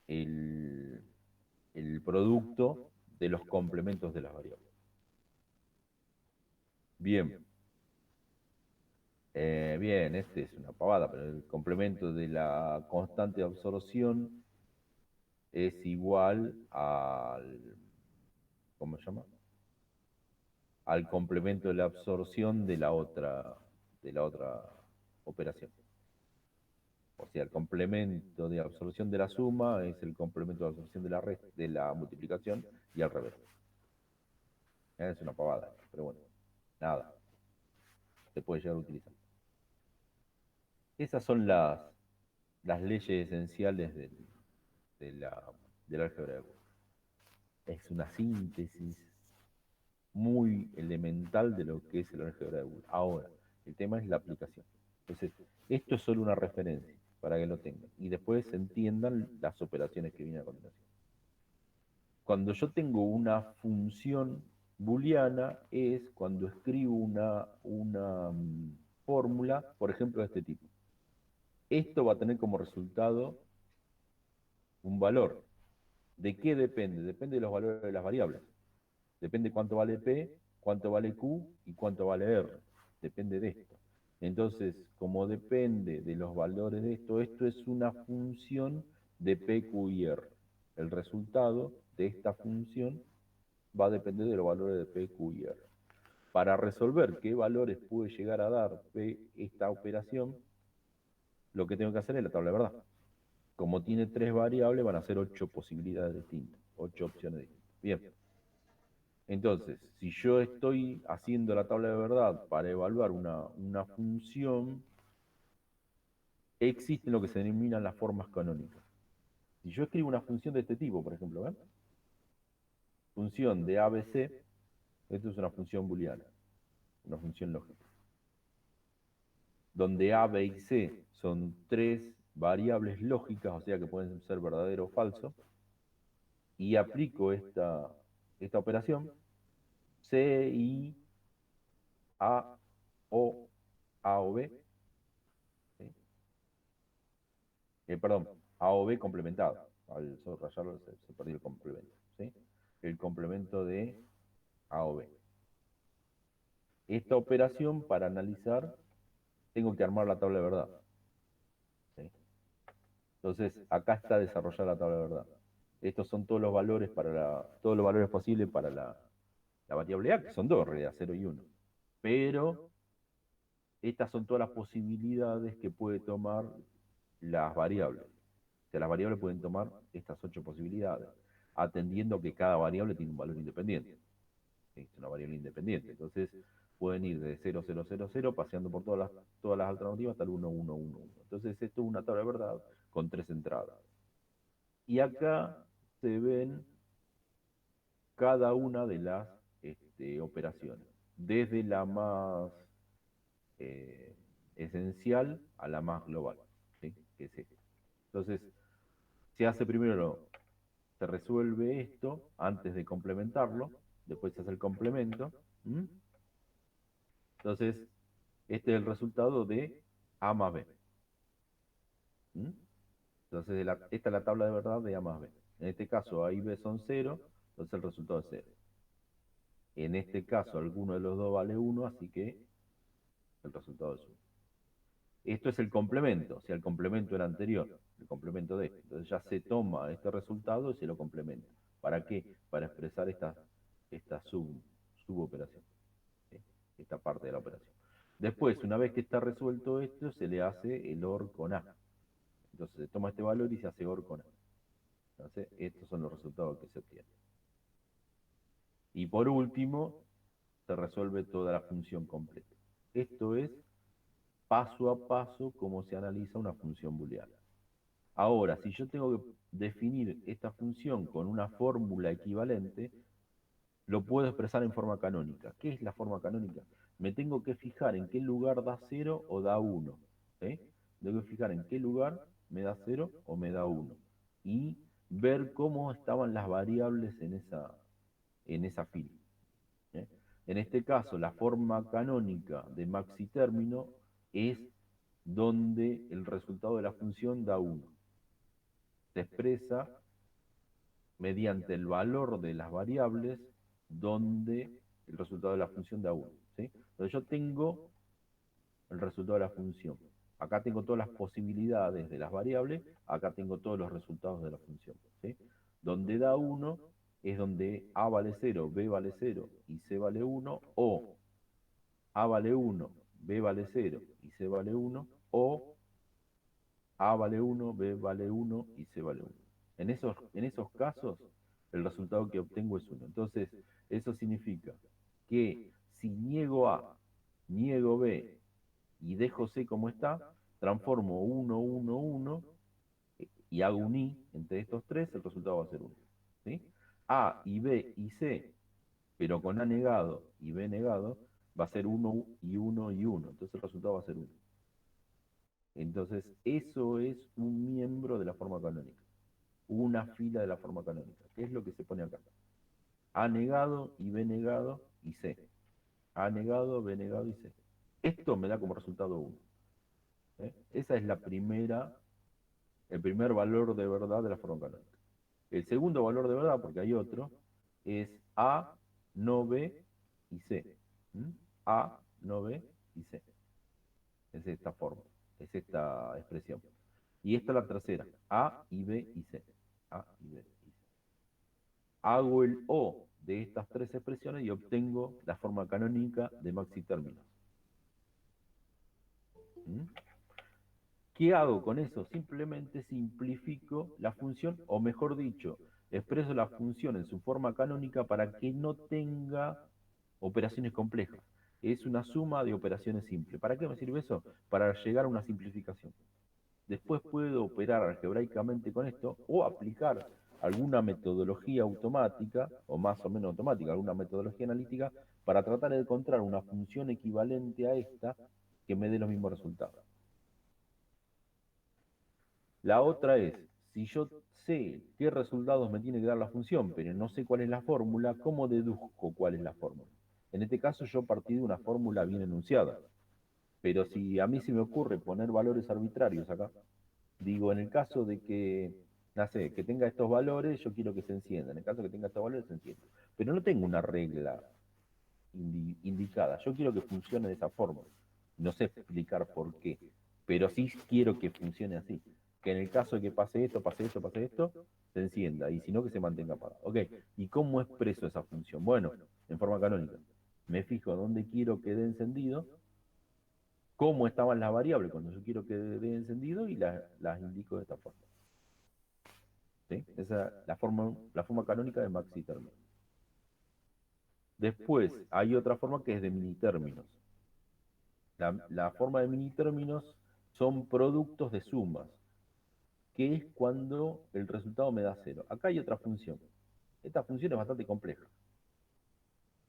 el, el producto de los complementos de las variables. Bien, bien, este es una pavada, pero el complemento de la constante de absorción es igual al, ¿cómo se llama? Al complemento de la absorción de la otra operación. O sea, el complemento de absorción de la suma es el complemento de absorción de la multiplicación y al revés. Es una pavada, pero bueno, nada, se puede llegar a utilizar. Esas son las leyes esenciales de del álgebra de Boole. Es una síntesis muy elemental de lo que es el álgebra de Boole. Ahora, el tema es la aplicación. Entonces, esto es solo una referencia para que lo tengan y después entiendan las operaciones que vienen a continuación. Cuando yo tengo una función booleana es cuando escribo una fórmula, por ejemplo, de este tipo. Esto va a tener como resultado un valor. ¿De qué depende? Depende de los valores de las variables. Depende cuánto vale P, cuánto vale Q y cuánto vale R. Depende de esto. Entonces, como depende de los valores de esto, esto es una función de P, Q y R. El resultado de esta función va a depender de los valores de P, Q y R. Para resolver qué valores puede llegar a dar P esta operación, lo que tengo que hacer es la tabla de verdad. Como tiene tres variables, van a ser 8 posibilidades distintas, 8 opciones distintas. Bien. Entonces, si yo estoy haciendo la tabla de verdad para evaluar una función, existen lo que se denominan las formas canónicas. Si yo escribo una función de este tipo, por ejemplo, ¿ven? Función de ABC, esto es una función booleana, una función lógica, donde A, B y C son tres variables lógicas, o sea que pueden ser verdadero o falso, y aplico esta operación, C, I, A, O, A o B, ¿sí? Perdón, A o B complementado. Al subrayarlo se perdió el complemento, ¿sí? El complemento de A o B. Esta operación, para analizar, tengo que armar la tabla de verdad, ¿sí? Entonces, acá está desarrollada la tabla de verdad. Estos son todos los valores todos los valores posibles para la variable A, que son dos, en realidad, 0 y 1. Pero estas son todas las posibilidades que puede tomar las variables. O sea, las variables pueden tomar estas 8 posibilidades, atendiendo a que cada variable tiene un valor independiente. Es una variable independiente. Entonces, pueden ir de 0, 0, 0, 0, paseando por todas las alternativas hasta el 1, 1, 1, 1. Entonces, esto es una tabla de verdad con tres entradas. Y acá se ven cada una de las operaciones, desde la más eh, esencial a la más global, ¿sí? Que es esta. Entonces, se hace primero, se resuelve esto antes de complementarlo, después se hace el complemento. ¿Mm? Entonces, este es el resultado de A más B. ¿Mm? Entonces, esta es la tabla de verdad de A más B. En este caso, A y B son cero, entonces el resultado es cero. En este caso, alguno de los dos vale uno, así que el resultado es uno. Esto es el complemento, o sea, el complemento era anterior, el complemento de este. Entonces ya se toma este resultado y se lo complementa. ¿Para qué? Para expresar esta suboperación, ¿sí? Esta parte de la operación. Después, una vez que está resuelto esto, se le hace el OR con A. Entonces se toma este valor y se hace OR con A. Entonces, estos son los resultados que se obtienen. Y por último, se resuelve toda la función completa. Esto es paso a paso cómo se analiza una función booleana. Ahora, si yo tengo que definir esta función con una fórmula equivalente, lo puedo expresar en forma canónica. ¿Qué es la forma canónica? Me tengo que fijar en qué lugar da 0 o da 1. ¿Sí? Tengo que fijar en qué lugar me da 0 o me da 1. Y ver cómo estaban las variables en esa fila. ¿Eh? En este caso, la forma canónica de maxi término es donde el resultado de la función da 1. se expresa mediante el valor de las variables donde el resultado de la función da 1. ¿Sí? Entonces yo tengo el resultado de la función. Acá tengo todas las posibilidades de las variables, acá tengo todos los resultados de la función. ¿Sí? Donde da 1 es donde A vale 0, B vale 0 y C vale 1, o A vale 1, B vale 0 y C vale 1, o A vale 1, B vale 1 y C vale 1. En esos casos, el resultado que obtengo es 1. Entonces, eso significa que si niego A, niego B y dejo C como está, transformo 1, 1, 1 y hago un I entre estos tres, el resultado va a ser 1. ¿Sí? A y B y C, pero con A negado y B negado, va a ser 1 y 1 y 1. Entonces el resultado va a ser 1. Entonces, eso es un miembro de la forma canónica, una fila de la forma canónica. ¿Qué es lo que se pone acá? A negado y B negado y C. A negado, B negado y C. Esto me da como resultado 1. Esa es el primer valor de verdad de la forma canónica. El segundo valor de verdad, porque hay otro, es A, no B y C. ¿Mm? A, no B y C. Es esta forma, es esta expresión. Y esta es la tercera, A y B y C. A y B y C. Hago el O de estas tres expresiones y obtengo la forma canónica de maxi términos. ¿Mm? ¿Qué hago con eso? Simplemente simplifico la función, o mejor dicho, expreso la función en su forma canónica para que no tenga operaciones complejas. Es una suma de operaciones simples. ¿Para qué me sirve eso? Para llegar a una simplificación. Después puedo operar algebraicamente con esto o aplicar alguna metodología automática, o más o menos automática, alguna metodología analítica, para tratar de encontrar una función equivalente a esta que me dé los mismos resultados. La otra es, si yo sé qué resultados me tiene que dar la función, pero no sé cuál es la fórmula, ¿cómo deduzco cuál es la fórmula? En este caso yo partí de una fórmula bien enunciada, pero si a mí se me ocurre poner valores arbitrarios acá, digo, en el caso de que, no sé, que tenga estos valores, yo quiero que se encienda. En el caso de que tenga estos valores, se encienda. Pero no tengo una regla indicada. Yo quiero que funcione de esa forma. No sé explicar por qué, pero sí quiero que funcione así. Que en el caso de que pase esto, pase esto, pase esto, se encienda. Y si no, que se mantenga apagado. Ok, ¿y cómo expreso esa función? Bueno, en forma canónica. Me fijo dónde quiero que dé encendido, cómo estaban las variables cuando yo quiero que dé encendido y las indico de esta forma. ¿Sí? Esa es la forma canónica de maxi términos. Después hay otra forma que es de mini términos. La forma de mini términos son productos de sumas, que es cuando el resultado me da 0. Acá hay otra función. Esta función es bastante compleja.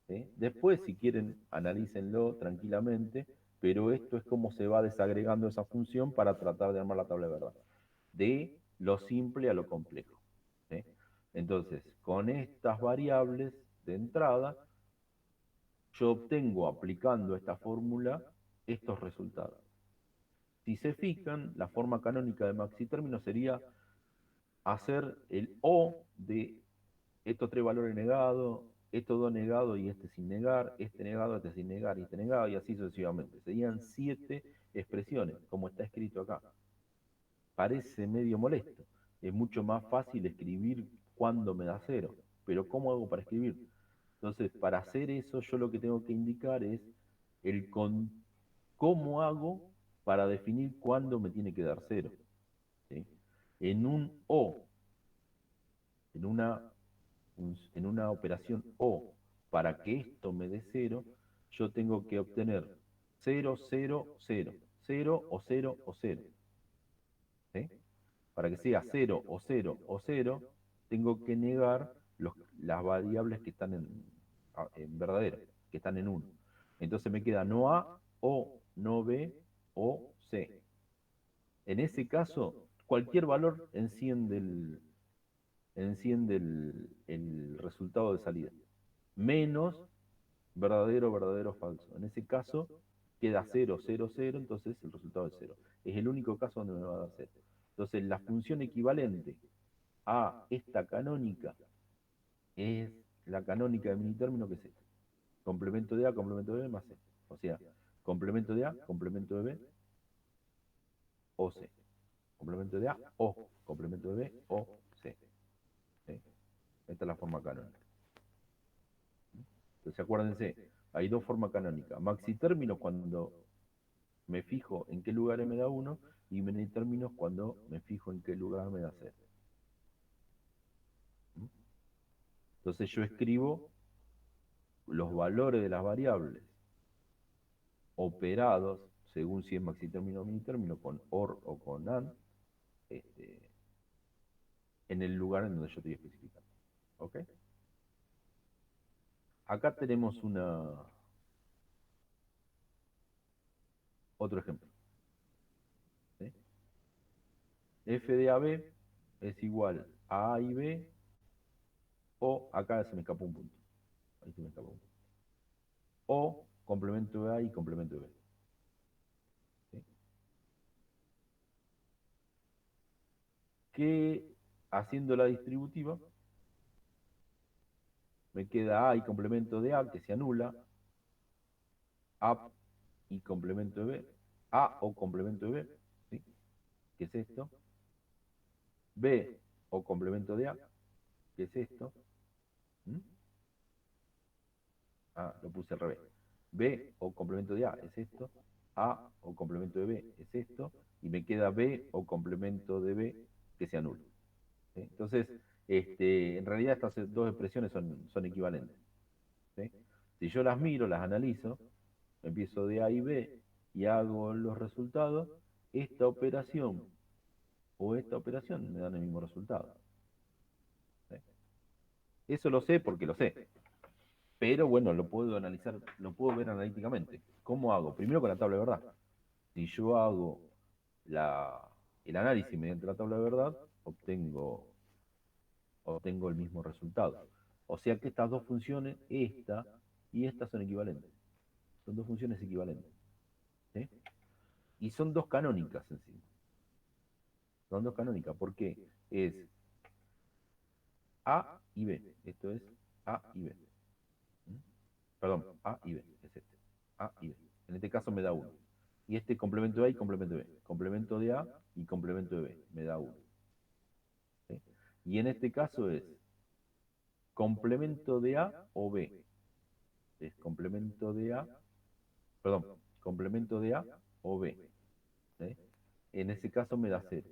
¿Sí? Después, si quieren, analícenlo tranquilamente, pero esto es como se va desagregando esa función para tratar de armar la tabla de verdad. De lo simple a lo complejo. ¿Sí? Entonces, con estas variables de entrada, yo obtengo, aplicando esta fórmula, estos resultados. Si se fijan, la forma canónica de maxi término sería hacer el O de estos tres valores negados, estos dos negados y este sin negar, este negado, este sin negar y este negado, y así sucesivamente. Serían 7 expresiones, como está escrito acá. Parece medio molesto. Es mucho más fácil escribir cuando me da 0. Pero ¿cómo hago para escribir? Entonces, para hacer eso, yo lo que tengo que indicar es cómo hago para definir cuándo me tiene que dar 0. ¿Sí? En un O, en una, en una operación O, para que esto me dé 0, yo tengo que obtener 0, 0, 0, 0 o 0 o 0. ¿Sí? Para que sea 0 o 0 o 0, tengo que negar las variables que están en verdadero, que están en 1. Entonces me queda no A, o, no B, o C. En ese caso, cualquier valor enciende el resultado de salida, menos verdadero, verdadero, falso. En ese caso, queda 0, 0, 0, entonces el resultado es 0. Es el único caso donde me va a dar 0. Entonces, la función equivalente A, esta canónica, es la canónica de minitérmino que es esta. Complemento de A, complemento de B más C. O sea, complemento de A, complemento de B, o C. Complemento de A, o complemento de B, o C. ¿Sí? Esta es la forma canónica. Entonces acuérdense, hay dos formas canónicas. Maxi términos cuando me fijo en qué lugar me da 1 y mini términos cuando me fijo en qué lugar me da 0. Entonces yo escribo los valores de las variables operados, según si es maxi término o mini término, con OR o con AND, este, en el lugar en donde yo estoy especificando. ¿Ok? Acá tenemos otro ejemplo. ¿Sí? F de AB es igual a A y B, o acá se me escapó un punto. Ahí se me escapó un punto. O complemento de A y complemento de B. ¿Sí? Que haciendo la distributiva me queda A y complemento de A que se anula, A y complemento de B, A o complemento de B, ¿sí? ¿Qué es esto? B o complemento de A, ¿qué es esto? ¿Mm? Ah, lo puse al revés. B o complemento de A es esto, A o complemento de B es esto, y me queda B o complemento de B que se anula. ¿Sí? Entonces, en realidad estas dos expresiones son equivalentes. ¿Sí? Si yo las miro, las analizo, empiezo de A y B y hago los resultados, esta operación o esta operación me dan el mismo resultado. ¿Sí? Eso lo sé porque lo sé, pero bueno, lo puedo analizar, lo puedo ver analíticamente. ¿Cómo hago? Primero con la tabla de verdad. Si yo hago la, el análisis mediante la tabla de verdad, obtengo el mismo resultado. O sea que estas dos funciones, esta y esta, son equivalentes. Son dos funciones equivalentes. ¿Sí? Y son dos canónicas en sí. Son dos canónicas, porque es A y B. Esto es A y B. ¿Mm? Perdón, A y B. Es este. A y B. En este caso me da 1. Y este complemento de A y complemento de B. Complemento de A y complemento de B. Me da 1. ¿Sí? Y en este caso es complemento de A o B. Es complemento de A, perdón, complemento de A o B. ¿Sí? En ese caso me da 0.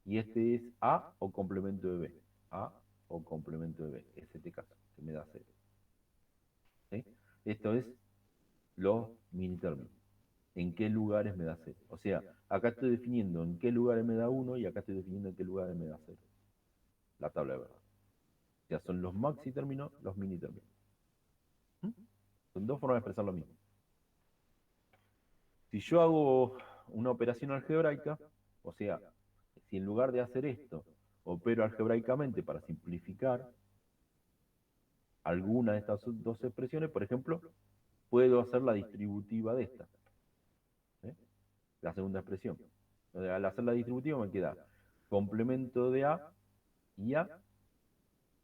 Y este es A o complemento de B. A o complemento de B. Es este caso, que me da 0. ¿Sí? Esto es los mini términos. ¿En qué lugares me da 0? O sea, acá estoy definiendo en qué lugares me da 1 y acá estoy definiendo en qué lugares me da 0. La tabla de verdad. O sea, son los maxi términos, los mini términos. ¿Mm? Son dos formas de expresar lo mismo. Si yo hago una operación algebraica, o sea, si en lugar de hacer esto, opero algebraicamente para simplificar alguna de estas dos expresiones, por ejemplo, puedo hacer la distributiva de esta, ¿eh? La segunda expresión. Al hacer la distributiva me queda complemento de A y A,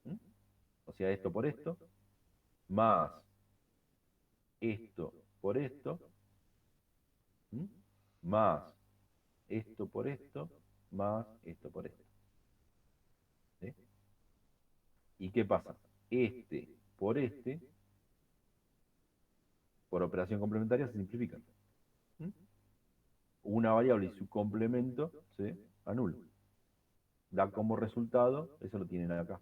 ¿eh? O sea, esto por esto, más esto por esto, ¿eh? Más esto por esto, más esto por esto. ¿Sí? ¿Y qué pasa? Este por operación complementaria, se simplifican. ¿Mm? Una variable y su complemento se anula. Da como resultado, eso lo tienen acá.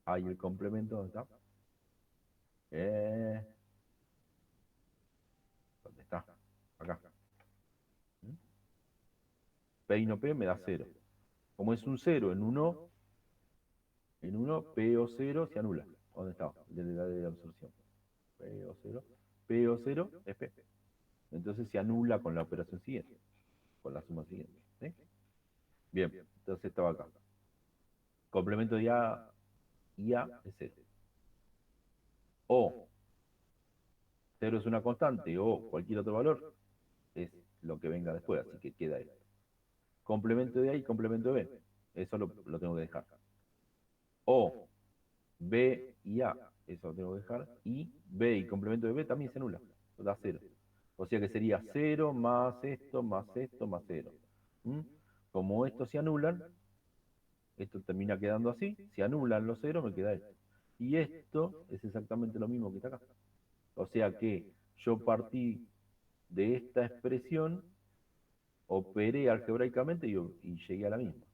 Hay el complemento, ¿dónde está? Eh, ¿Dónde está? Acá. ¿Mm? P y no P me da 0. Como es un 0 en 1 P o 0 se anula. ¿Dónde está? De la de absorción. P o 0. P o 0 es P. Entonces se anula con la operación siguiente, con la suma siguiente. ¿Sí? Bien, entonces estaba acá. Complemento de A y A es 0. O 0 es una constante o cualquier otro valor es lo que venga después, así que queda esto. Complemento de A y complemento de B. eso lo tengo que dejar. O B y A, eso lo tengo que dejar. Y B y complemento de B también se anula, da 0. O sea que sería 0 más esto, más esto, más 0. ¿Mm? Como estos se anulan, esto termina quedando así, se anulan los ceros, me queda esto. Y esto es exactamente lo mismo que está acá. O sea que yo partí de esta expresión, operé algebraicamente y llegué a la misma.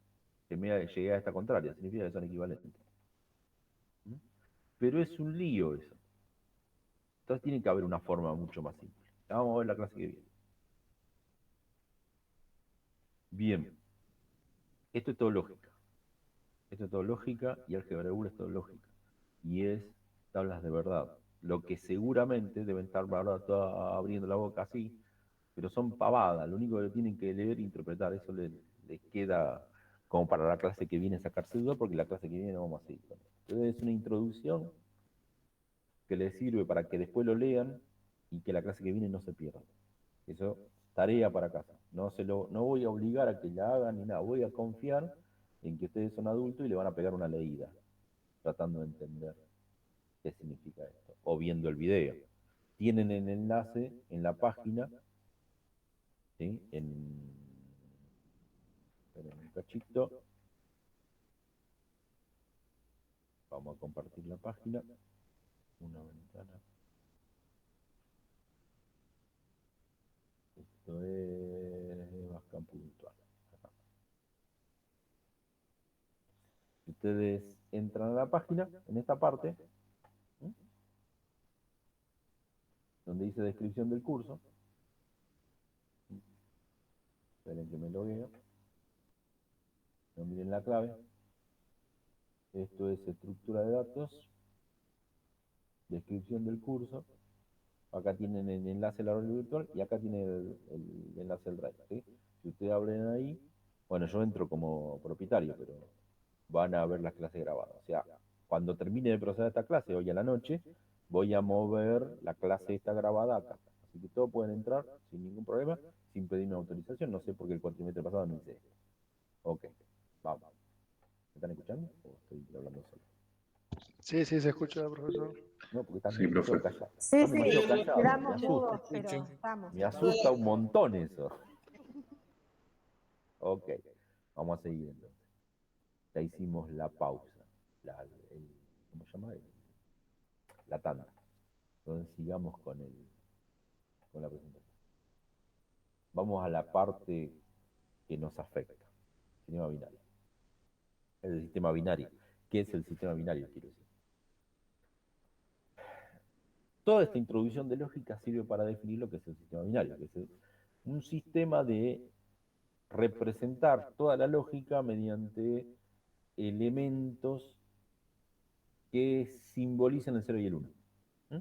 Llegué a esta contraria, significa que son equivalentes. ¿Mm? Pero es un lío eso. Entonces tiene que haber una forma mucho más simple. Vamos a ver la clase que viene. Bien, esto es todo lógica. Esto es todo lógica y álgebra Boole es todo lógica. Y es tablas de verdad. Lo que seguramente deben estar ahora todas abriendo la boca así, pero son pavadas. Lo único que tienen que leer e interpretar, eso les queda como para la clase que viene sacarse duda, porque la clase que viene no vamos a seguir con esto. Entonces es una introducción que les sirve para que después lo lean y que la clase que viene no se pierda. Eso, tarea para casa. No voy a obligar a que la hagan ni nada. Voy a confiar en que ustedes son adultos y le van a pegar una leída, tratando de entender qué significa esto, o viendo el video. Tienen el enlace en la página, ¿sí? Esperen un cachito, vamos a compartir la página, una ventana. Esto es Bascan puntual. Ustedes entran a la página, en esta parte, ¿sí? Donde dice descripción del curso. Esperen que me logueo. No miren la clave. Esto es estructura de datos, descripción del curso. Acá tienen el enlace al aula virtual y acá tienen el enlace al Drive, ¿sí? Si ustedes abren ahí, bueno, yo entro como propietario, pero van a ver las clases grabadas. O sea, cuando termine de procesar esta clase, hoy a la noche, voy a mover la clase esta grabada acá. Así que todos pueden entrar sin ningún problema, sin pedirme autorización. No sé por qué el cuatrimestre pasado no hice esto. Ok, vamos. ¿Me están escuchando o estoy hablando solo? Sí, sí, se escucha, profesor. No, porque están Sí, demasiado profe. callados. Sí, Están sí, demasiado callados, me quedamos asusta. mudos, pero estamos. Me asusta un montón eso. Ok, vamos a seguir entonces. Ya hicimos la pausa, ¿cómo se llama? La tanda. Entonces sigamos con la presentación. Vamos a la parte que nos afecta, sistema binario. El sistema binario. ¿Qué es el sistema binario? Quiero decir. Toda esta introducción de lógica sirve para definir lo que es el sistema binario, que es un sistema de representar toda la lógica mediante elementos que simbolizan el 0 y el 1. ¿Mm?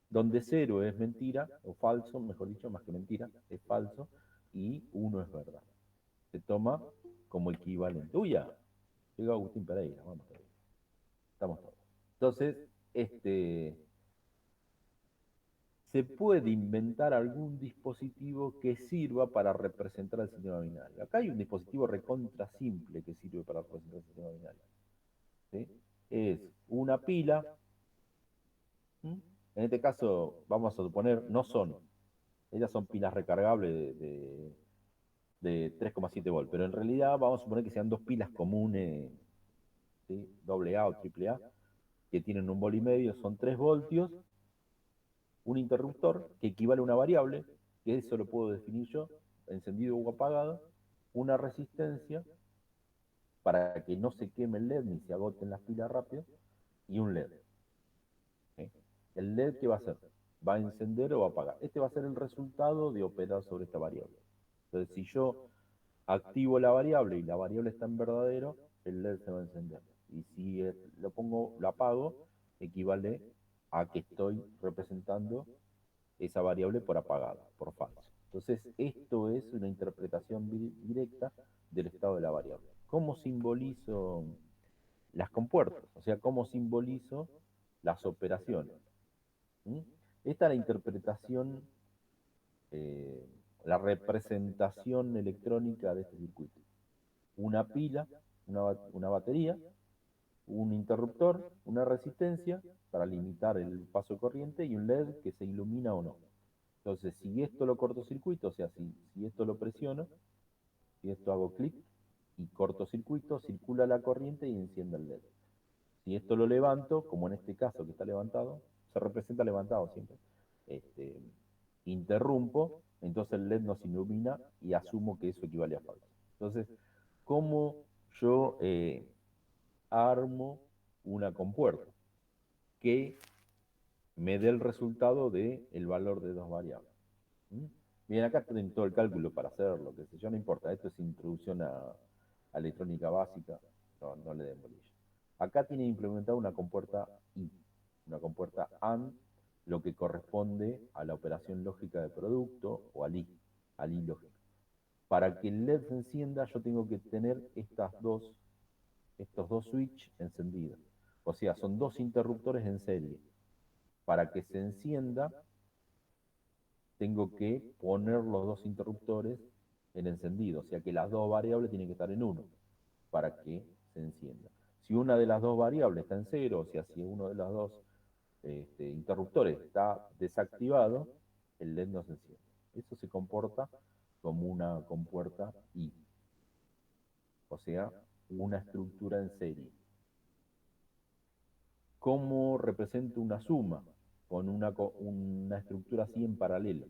Donde 0 es mentira, o falso, mejor dicho, más que mentira, es falso, y 1 es verdad. Se toma como equivalente. Uy, ya, llegó Agustín Pereira, vamos a ver. Estamos todos. Entonces, se puede inventar algún dispositivo que sirva para representar el sistema binario. Acá hay un dispositivo recontra simple que sirve para representar el sistema binario. ¿Sí? Es una pila. ¿Mm? En este caso, vamos a suponer, ellas son pilas recargables de 3,7 volts, pero en realidad vamos a suponer que sean dos pilas comunes, ¿sí? AA o AAA, que tienen 1,5 volts, son 3 voltios, un interruptor que equivale a una variable, que eso lo puedo definir yo, encendido o apagado, una resistencia para que no se queme el LED ni se agoten las pilas rápido, y un LED. ¿Sí? ¿El LED qué va a hacer? ¿Va a encender o va a apagar? Este va a ser el resultado de operar sobre esta variable. Entonces, si yo activo la variable y la variable está en verdadero, el LED se va a encender. Y si lo apago, equivale a que estoy representando esa variable por apagada, por falso. Entonces, esto es una interpretación directa del estado de la variable. ¿Cómo simbolizo las compuertas? O sea, ¿cómo simbolizo las operaciones? ¿Mm? Esta es la interpretación, la representación electrónica de este circuito. Una pila una batería, un interruptor, una resistencia para limitar el paso de corriente y un LED que se ilumina o no. Entonces, si esto lo cortocircuito, o sea, si esto lo presiono, si esto hago clic y cortocircuito, circula la corriente y enciende el LED. Si esto lo levanto, como en este caso que está levantado, se representa levantado siempre, este, interrumpo, entonces el LED no se ilumina y asumo que eso equivale a falso. Entonces, ¿cómo yo armo una compuerta que me dé el resultado del valor de dos variables? ¿Mm? Bien, acá tienen todo el cálculo para hacerlo, qué sé yo, no importa, esto es introducción a electrónica básica, no le den bolilla. Acá tiene implementada una compuerta I, una compuerta AND, lo que corresponde a la operación lógica de producto o al I lógico. Para que el LED se encienda, yo tengo que tener estos dos switch encendidos. O sea, son dos interruptores en serie. Para que se encienda, tengo que poner los dos interruptores en encendido. O sea que las dos variables tienen que estar en uno para que se encienda. Si una de las dos variables está en cero, o sea, si uno de los dos interruptores está desactivado, el LED no se enciende. Eso se comporta como una compuerta I, o sea, una estructura en serie. ¿Cómo represento una suma con una estructura así en paralelo?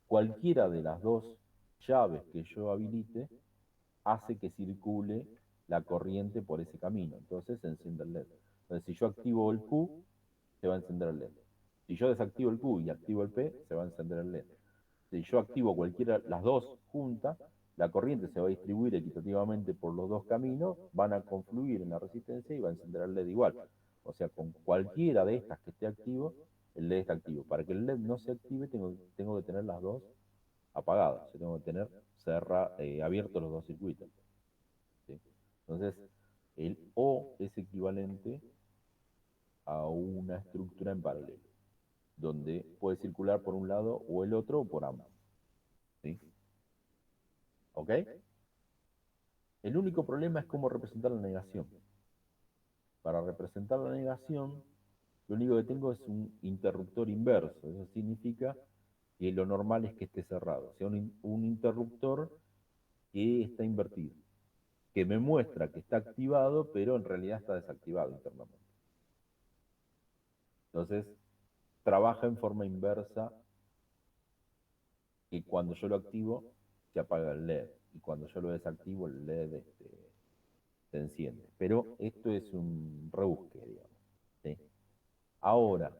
Cualquiera de las dos llaves que yo habilite hace que circule la corriente por ese camino. Entonces se enciende el LED. Entonces, si yo activo el Q, se va a encender el LED. Si yo desactivo el Q y activo el P, se va a encender el LED. Si yo activo cualquiera, las dos juntas, la corriente se va a distribuir equitativamente por los dos caminos, van a confluir en la resistencia y va a encender el LED igual. O sea, con cualquiera de estas que esté activo, el LED está activo. Para que el LED no se active, tengo que tener las dos apagadas. Yo tengo que tener abiertos los dos circuitos. ¿Sí? Entonces, el O es equivalente a una estructura en paralelo, donde puede circular por un lado o el otro o por ambos. ¿Sí? ¿Ok? El único problema es cómo representar la negación. Para representar la negación, lo único que tengo es un interruptor inverso. Eso significa que lo normal es que esté cerrado. O sea, un interruptor que está invertido, que me muestra que está activado, pero en realidad está desactivado internamente. Entonces, trabaja en forma inversa, que cuando yo lo activo, se apaga el LED. Y cuando yo lo desactivo, el LED se enciende. Pero esto es un rebusque, digamos. ¿Sí? Ahora,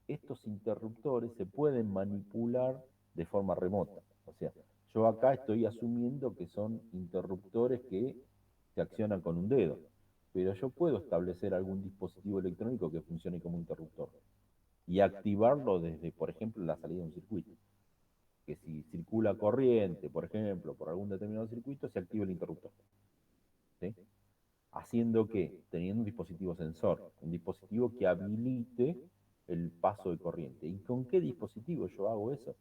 estos interruptores se pueden manipular de forma remota. O sea, yo acá estoy asumiendo que son interruptores que se accionan con un dedo, pero yo puedo establecer algún dispositivo electrónico que funcione como interruptor y activarlo desde, por ejemplo, la salida de un circuito. Que si circula corriente, por ejemplo, por algún determinado circuito, se activa el interruptor. ¿Sí? Haciendo que, teniendo un dispositivo sensor, un dispositivo que habilite el paso de corriente. ¿Y con qué dispositivo yo hago eso?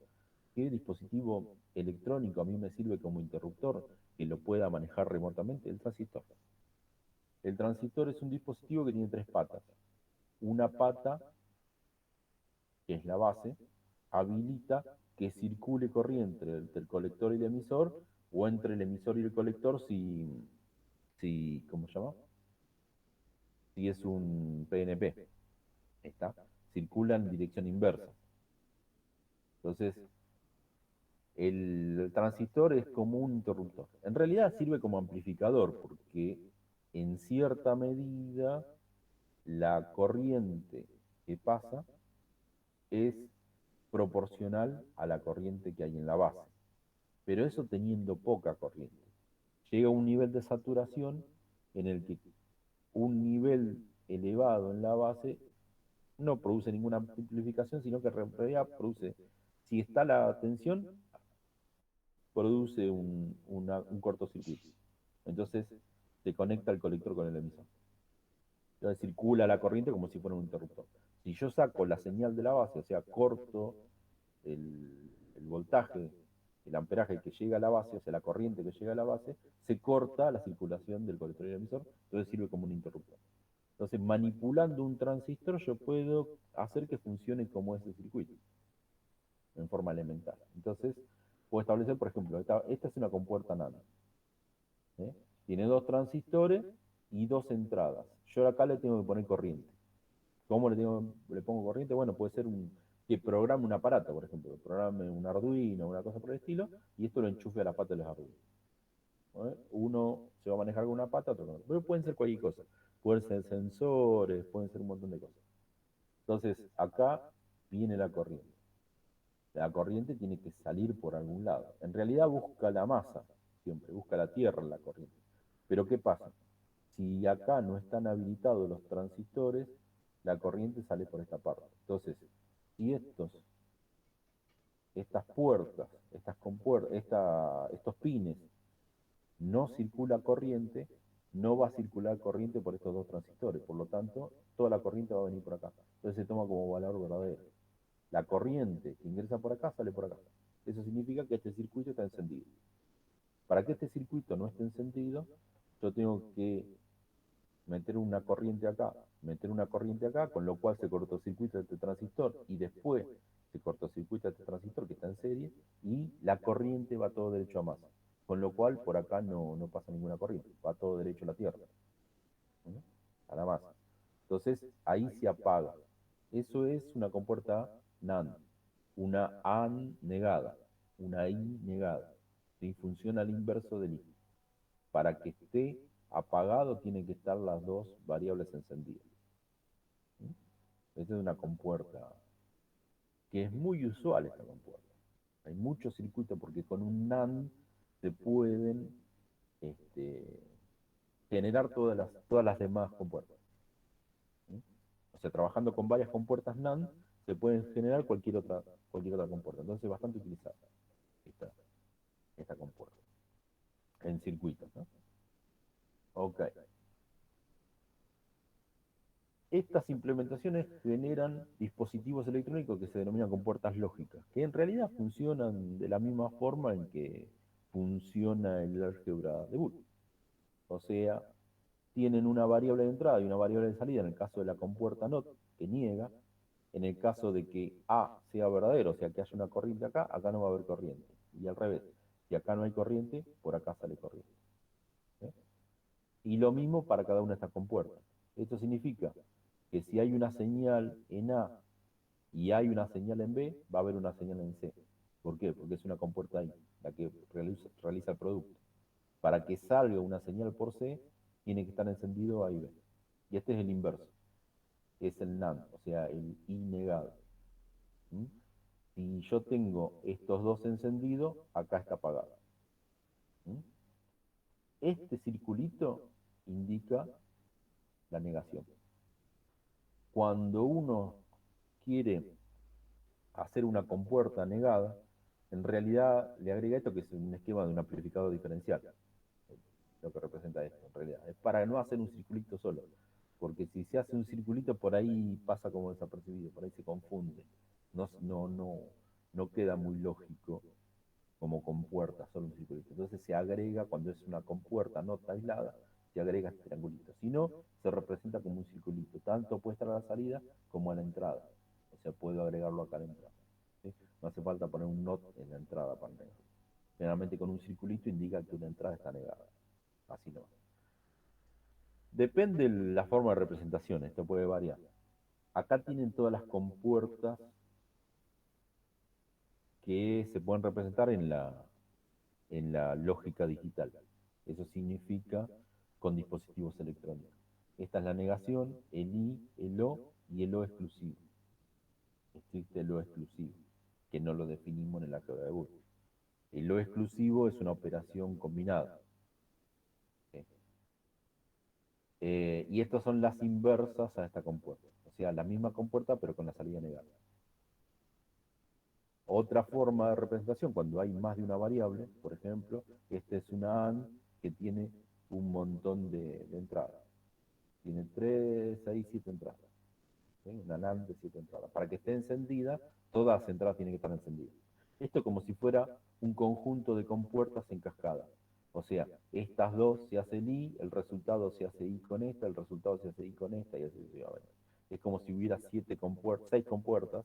¿Qué dispositivo electrónico a mí me sirve como interruptor que lo pueda manejar remotamente? El transistor. El transistor es un dispositivo que tiene tres patas. Una pata, que es la base, habilita que circule corriente entre el colector y el emisor, o entre el emisor y el colector si ¿cómo se llama? Si es un PNP. ¿Está? Circula en dirección inversa. Entonces, el transistor es como un interruptor. En realidad sirve como amplificador, porque en cierta medida la corriente que pasa es proporcional a la corriente que hay en la base. Pero eso teniendo poca corriente. Llega a un nivel de saturación en el que un nivel elevado en la base no produce ninguna amplificación, sino que en realidad produce, si está la tensión, produce un cortocircuito. Entonces se conecta el colector con el emisor. Entonces circula la corriente como si fuera un interruptor. Si yo saco la señal de la base, o sea, corto el voltaje el amperaje que llega a la base, o sea, la corriente que llega a la base, se corta la circulación del colector y el emisor, entonces sirve como un interruptor. Entonces, manipulando un transistor, yo puedo hacer que funcione como ese circuito, en forma elemental. Entonces, puedo establecer, por ejemplo, esta es una compuerta NAND. ¿Eh? Tiene dos transistores y dos entradas. Yo acá le tengo que poner corriente. ¿Cómo le pongo corriente? Bueno, puede ser que programe un aparato, por ejemplo, que programe un Arduino, una cosa por el estilo, y esto lo enchufe a la pata de los Arduino. Uno se va a manejar con una pata, otro con otra. Pero pueden ser cualquier cosa. Pueden ser sensores, pueden ser un montón de cosas. Entonces, acá viene la corriente. La corriente tiene que salir por algún lado. En realidad busca la masa, siempre, busca la tierra la corriente. Pero ¿qué pasa? Si acá no están habilitados los transistores, la corriente sale por esta parte. Entonces, si estas puertas, estos pines, no circula corriente, no va a circular corriente por estos dos transistores. Por lo tanto, toda la corriente va a venir por acá. Entonces se toma como valor verdadero. La corriente que ingresa por acá sale por acá. Eso significa que este circuito está encendido. Para que este circuito no esté encendido, yo tengo que meter una corriente acá, meter una corriente acá, con lo cual se cortocircuita este transistor y después se cortocircuita este transistor que está en serie y la corriente va todo derecho a masa. Con lo cual por acá no pasa ninguna corriente, va todo derecho a la tierra, ¿no? A la masa. Entonces ahí se apaga. Eso es una compuerta NAND, una AND negada, una I negada. ¿Sí? Funciona al inverso del I. Para que esté apagado tienen que estar las dos variables encendidas. ¿Sí? Esta es una compuerta que es muy usual esta compuerta. Hay muchos circuitos porque con un NAND se pueden este, generar todas las demás compuertas. ¿Sí? O sea, trabajando con varias compuertas NAND se pueden generar cualquier otra compuerta. Entonces es bastante utilizada esta, esta compuerta en circuitos, ¿no? Ok. Estas implementaciones generan dispositivos electrónicos que se denominan compuertas lógicas, que en realidad funcionan de la misma forma en que funciona el álgebra de Boole. O sea, tienen una variable de entrada y una variable de salida en el caso de la compuerta NOT, que niega. En el caso de que A sea verdadero, o sea, que haya una corriente acá, acá no va a haber corriente. Y al revés, si acá no hay corriente, por acá sale corriente. ¿Eh? Y lo mismo para cada una de estas compuertas. Esto significa que si hay una señal en A y hay una señal en B, va a haber una señal en C. ¿Por qué? Porque es una compuerta I, la que realiza el producto. Para que salga una señal por C, tiene que estar encendido A y B. Y este es el inverso, es el NAND, o sea, el I negado. ¿Mm? Si yo tengo estos dos encendidos, acá está apagado. ¿Mm? Este circulito indica la negación. Cuando uno quiere hacer una compuerta negada, en realidad le agrega esto que es un esquema de un amplificador diferencial, lo que representa esto en realidad. Es para no hacer un circulito solo, porque si se hace un circulito por ahí pasa como desapercibido, por ahí se confunde, no queda muy lógico como compuerta, solo un circulito. Entonces se agrega, cuando es una compuerta no aislada, se agrega este triangulito. Si no, se representa como un circulito. Tanto puede estar a la salida como a la entrada. O sea, puedo agregarlo acá a la entrada. ¿Sí? No hace falta poner un NOT en la entrada para negar. Generalmente con un circulito indica que una entrada está negada. Así no. Depende de la forma de representación, esto puede variar. Acá tienen todas las compuertas que se pueden representar en la lógica digital. Eso significa con dispositivos electrónicos. Esta es la negación, el I, el O y el O exclusivo. Existe el O exclusivo, que no lo definimos en el álgebra de Boole. El O exclusivo es una operación combinada. ¿Sí? Y estas son las inversas a esta compuerta. O sea, la misma compuerta pero con la salida negada. Otra forma de representación, cuando hay más de una variable, por ejemplo, esta es una AND que tiene un montón de entradas. Tiene 3, 6, 7 entradas. ¿Sí? Una NAND de 7 entradas. Para que esté encendida, todas las entradas tienen que estar encendidas. Esto como si fuera un conjunto de compuertas en cascada. O sea, estas dos se hace el I, el resultado se hace I con esta, el resultado se hace I con esta y así sucesivamente. Es como si hubiera seis compuertas,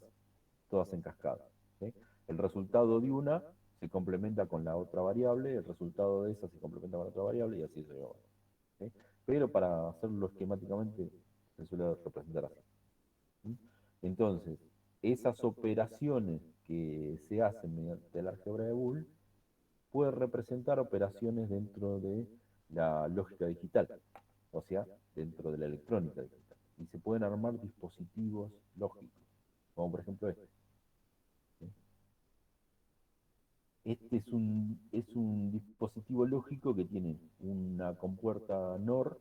todas en cascada. ¿Sí? El resultado de una se complementa con la otra variable, el resultado de esa se complementa con la otra variable y así sucesivamente. ¿Sí? Pero para hacerlo esquemáticamente se suele representar así. ¿Sí? Entonces, esas operaciones que se hacen mediante la álgebra de Boole puede representar operaciones dentro de la lógica digital, o sea, dentro de la electrónica digital. Y se pueden armar dispositivos lógicos, como por ejemplo este. ¿Sí? Este es un dispositivo lógico que tiene una compuerta NOR,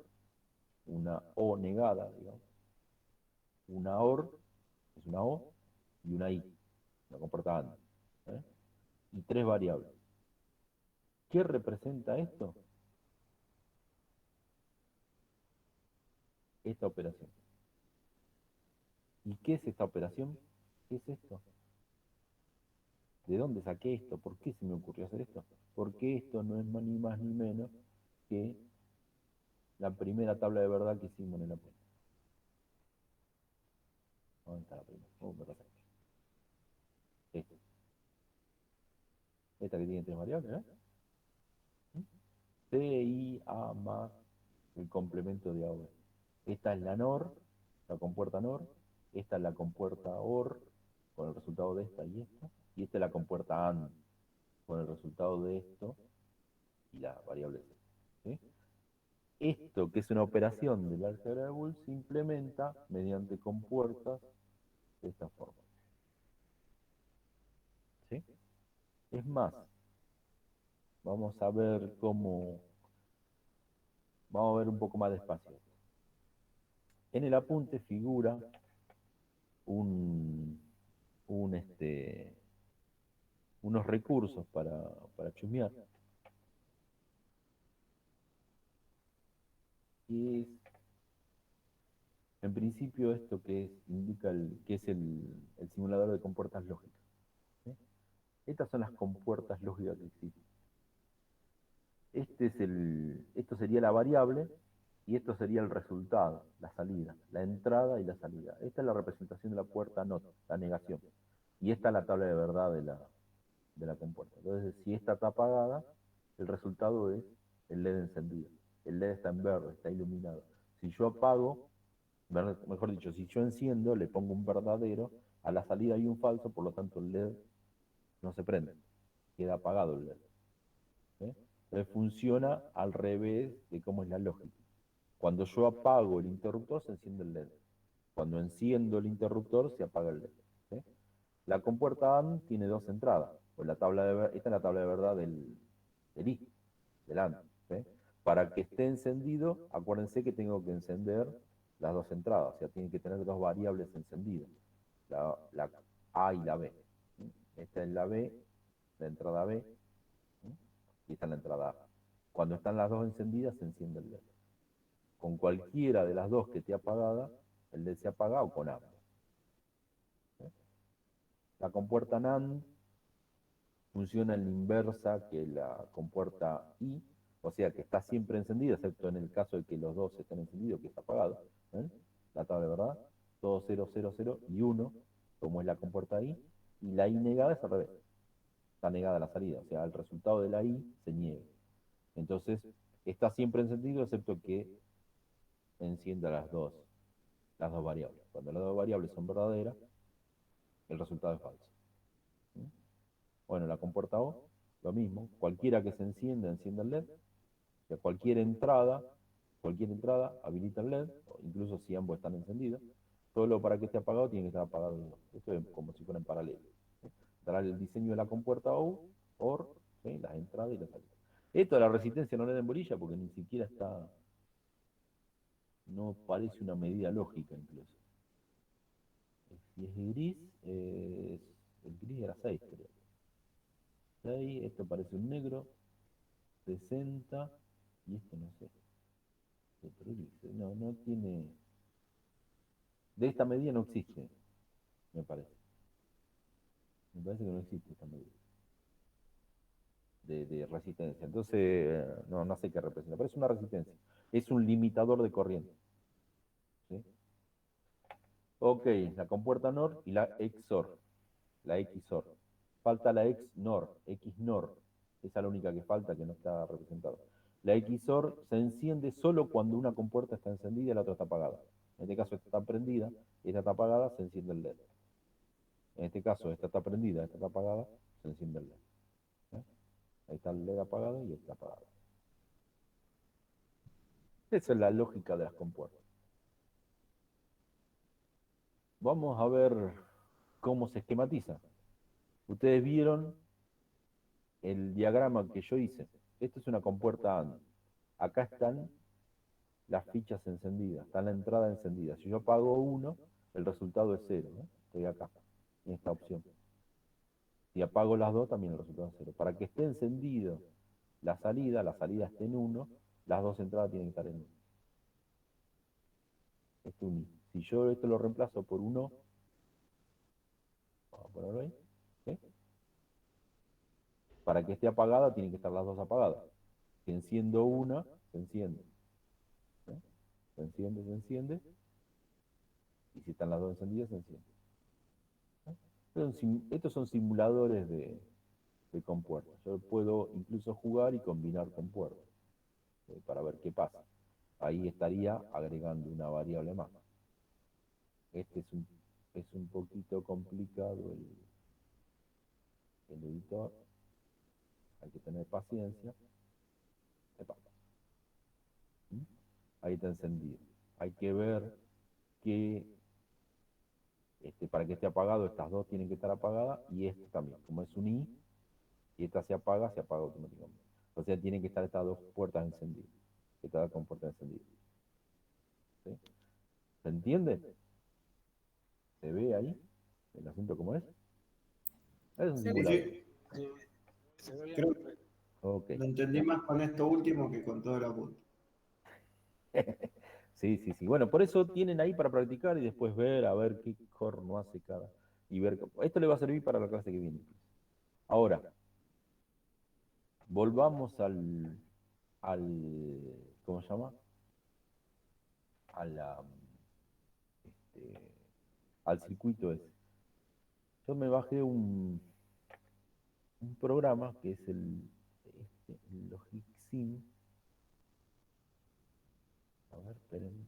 una O negada, digamos, una OR, es una O, y una I, una compuerta AND, ¿eh? Y tres variables. ¿Qué representa esto? Esta operación. ¿Y qué es esta operación? ¿Qué es esto? ¿De dónde saqué esto? ¿Por qué se me ocurrió hacer esto? Porque esto no es ni más ni menos que la primera tabla de verdad que hicimos en el apunte. ¿Dónde está la primera? Me pasa esta. Esta que tiene tres variables, ¿eh? C, I, A más el complemento de A, B. Esta es la NOR, la compuerta NOR. Esta es la compuerta OR, con el resultado de esta y esta. Y esta es la compuerta AND, con el resultado de esto y la variable C. ¿Sí? Esto, que es una operación del álgebra de Boole, se implementa mediante compuertas de esta forma. ¿Sí? Es más, vamos a ver cómo, vamos a ver un poco más despacio. En el apunte figura un, unos recursos para chusmear, que es, en principio, esto que es, indica que es el simulador de compuertas lógicas. ¿Sí? Estas son las compuertas lógicas que existen. Esto sería la variable y esto sería el resultado, la salida, la entrada y la salida. Esta es la representación de la puerta NOT, la negación. Y esta es la tabla de verdad de la compuerta. Entonces, si esta está apagada, el resultado es el LED encendido. El LED está en verde, está iluminado. Si yo apago, mejor dicho, si yo enciendo, le pongo un verdadero, a la salida hay un falso, por lo tanto el LED no se prende, queda apagado el LED. ¿Sí? Entonces funciona al revés de cómo es la lógica. Cuando yo apago el interruptor, se enciende el LED. Cuando enciendo el interruptor, se apaga el LED. ¿Sí? La compuerta AND tiene dos entradas. Pues esta es la tabla de verdad del I, del AND. ¿Sí? Para que esté encendido, acuérdense que tengo que encender las dos entradas. O sea, tiene que tener dos variables encendidas. La A y la B. ¿Sí? Esta es la B, la entrada B. ¿Sí? Y esta es la entrada A. Cuando están las dos encendidas, se enciende el LED. Con cualquiera de las dos que esté apagada, el LED se apaga o con ambas. ¿Sí? La compuerta NAND funciona en la inversa que la compuerta I, o sea que está siempre encendida, excepto en el caso de que los dos estén encendidos, que está apagado. ¿Ven? La tabla de verdad, todo 0, 0, 0 y 1, como es la compuerta I, y la I negada es al revés, está negada la salida, o sea, el resultado de la I se niega. Entonces, está siempre encendido, excepto que encienda las dos variables. Cuando las dos variables son verdaderas, el resultado es falso. ¿Sí? Bueno, la compuerta O, lo mismo. Cualquiera que se encienda, enciende el LED. O sea, cualquier entrada habilita el LED, incluso si ambos están encendidos. Solo para que esté apagado tiene que estar apagado los dos. Esto es como si fuera en paralelo. ¿Sí? Dará el diseño de la compuerta OR, ¿sí? Las entradas y las salidas. Esto de la resistencia no le den bolilla porque ni siquiera está, no parece una medida lógica incluso. Si es gris, el gris era 6, creo. 6, esto parece un negro, 60, y esto no sé. Otro gris. No, no tiene. De esta medida no existe, me parece. Me parece que no existe esta medida. de resistencia. Entonces, no sé qué representa, pero es una resistencia. Es un limitador de corriente. ¿Sí? Ok, la compuerta NOR y la XOR, la XOR. Falta la XNOR, XNOR. Esa es la única que falta, que no está representada. La XOR se enciende solo cuando una compuerta está encendida y la otra está apagada. En este caso esta está prendida y esta está apagada, se enciende el LED. En este caso esta está prendida, esta está apagada, se enciende el LED. ¿Eh? Ahí está el LED apagado y está apagado. Esa es la lógica de las compuertas. Vamos a ver cómo se esquematiza. Ustedes vieron el diagrama que yo hice. Esto es una compuerta AND. Acá están las fichas encendidas, está la entrada encendida. Si yo apago 1, el resultado es 0. ¿No? Estoy acá, en esta opción. Si apago las dos, también el resultado es 0. Para que esté encendido la salida esté en 1, las dos entradas tienen que estar en 1. Esto es un I. Si yo esto lo reemplazo por 1, vamos a ponerlo ahí, ¿sí? Para que esté apagada, tienen que estar las dos apagadas. Si enciendo una, se enciende. ¿Sí? Se enciende, y si están las dos encendidas, se enciende. Estos son simuladores de compuertas. Yo puedo incluso jugar y combinar compuertas para ver qué pasa. Ahí estaría agregando una variable más. Este es un poquito complicado el editor. Hay que tener paciencia. Epa. ¿Mm? Ahí está encendido. Hay que ver que para que esté apagado, estas dos tienen que estar apagadas y este también. Como es un I, y esta se apaga automáticamente. O sea, tienen que estar estas dos puertas encendidas. Estas con puertas encendidas. ¿Sí? ¿Se entiende? ¿Se ve ahí el asunto como es? Es un Sí, simulador. sí. Se ve bien, Creo perfecto. que Ok. lo entendí más con esto último que con todo el apunte. Sí, sí, sí. Bueno, por eso tienen ahí para practicar y después ver a ver qué corno hace cada. Y ver. Esto le va a servir para la clase que viene. Ahora, volvamos ¿cómo se llama? A la, este, al circuito ese. Yo me bajé un programa que es el Logic Sim. A ver, esperen.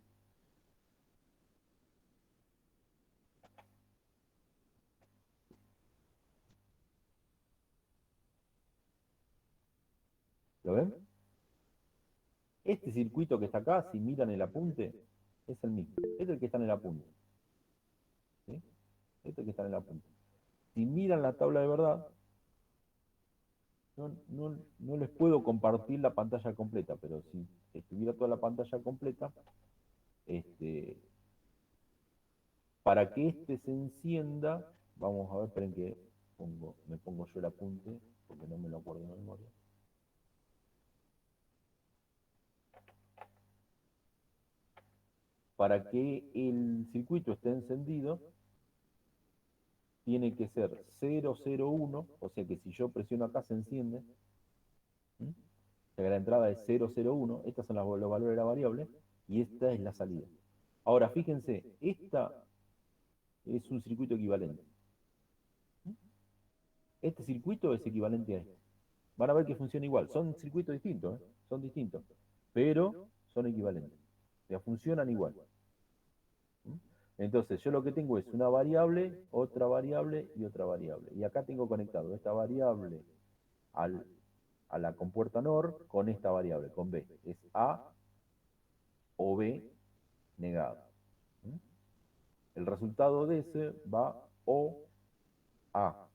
¿Lo ven? Este circuito que está acá, si miran el apunte, es el mismo. Es el que está en el apunte. ¿Sí? Este es el que está en el apunte. Si miran la tabla de verdad, no les puedo compartir la pantalla completa, pero si estuviera toda la pantalla completa, este, para que este se encienda, vamos a ver, esperen que me pongo yo el apunte, porque no me lo acuerdo de memoria. Para que el circuito esté encendido, tiene que ser 001, o sea que si yo presiono acá se enciende. ¿Mm? O sea que la entrada es 001, estas son los valores de la variable, y esta es la salida. Ahora, fíjense, esta es un circuito equivalente. ¿Mm? Este circuito es equivalente a este. Van a ver que funciona igual. Son circuitos distintos, ¿eh? Son distintos, pero son equivalentes. O sea, funcionan igual. ¿Mm? Entonces, yo lo que tengo es una variable, otra variable y otra variable. Y acá tengo conectado esta variable al, a la compuerta NOR con esta variable, con B. Es A o B negado. ¿Mm? El resultado de ese va O A.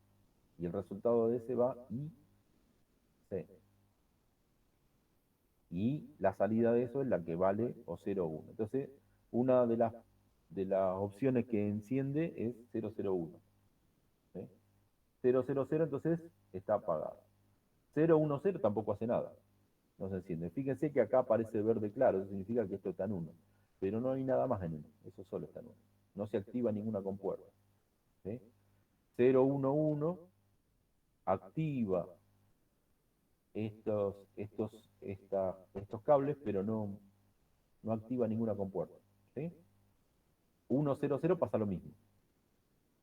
Y el resultado de ese va I C. Y la salida de eso es la que vale o 0,1. Entonces, una de las opciones que enciende es 001. ¿Sí? 000 entonces está apagado. 010 tampoco hace nada. No se enciende. Fíjense que acá aparece verde claro, eso significa que esto está en 1. Pero no hay nada más en 1. Eso solo está en 1. No se activa ninguna compuerta. ¿Sí? 011 activa estos cables, pero no activa ninguna compuerta. ¿Sí? 1, 0, 0 pasa lo mismo.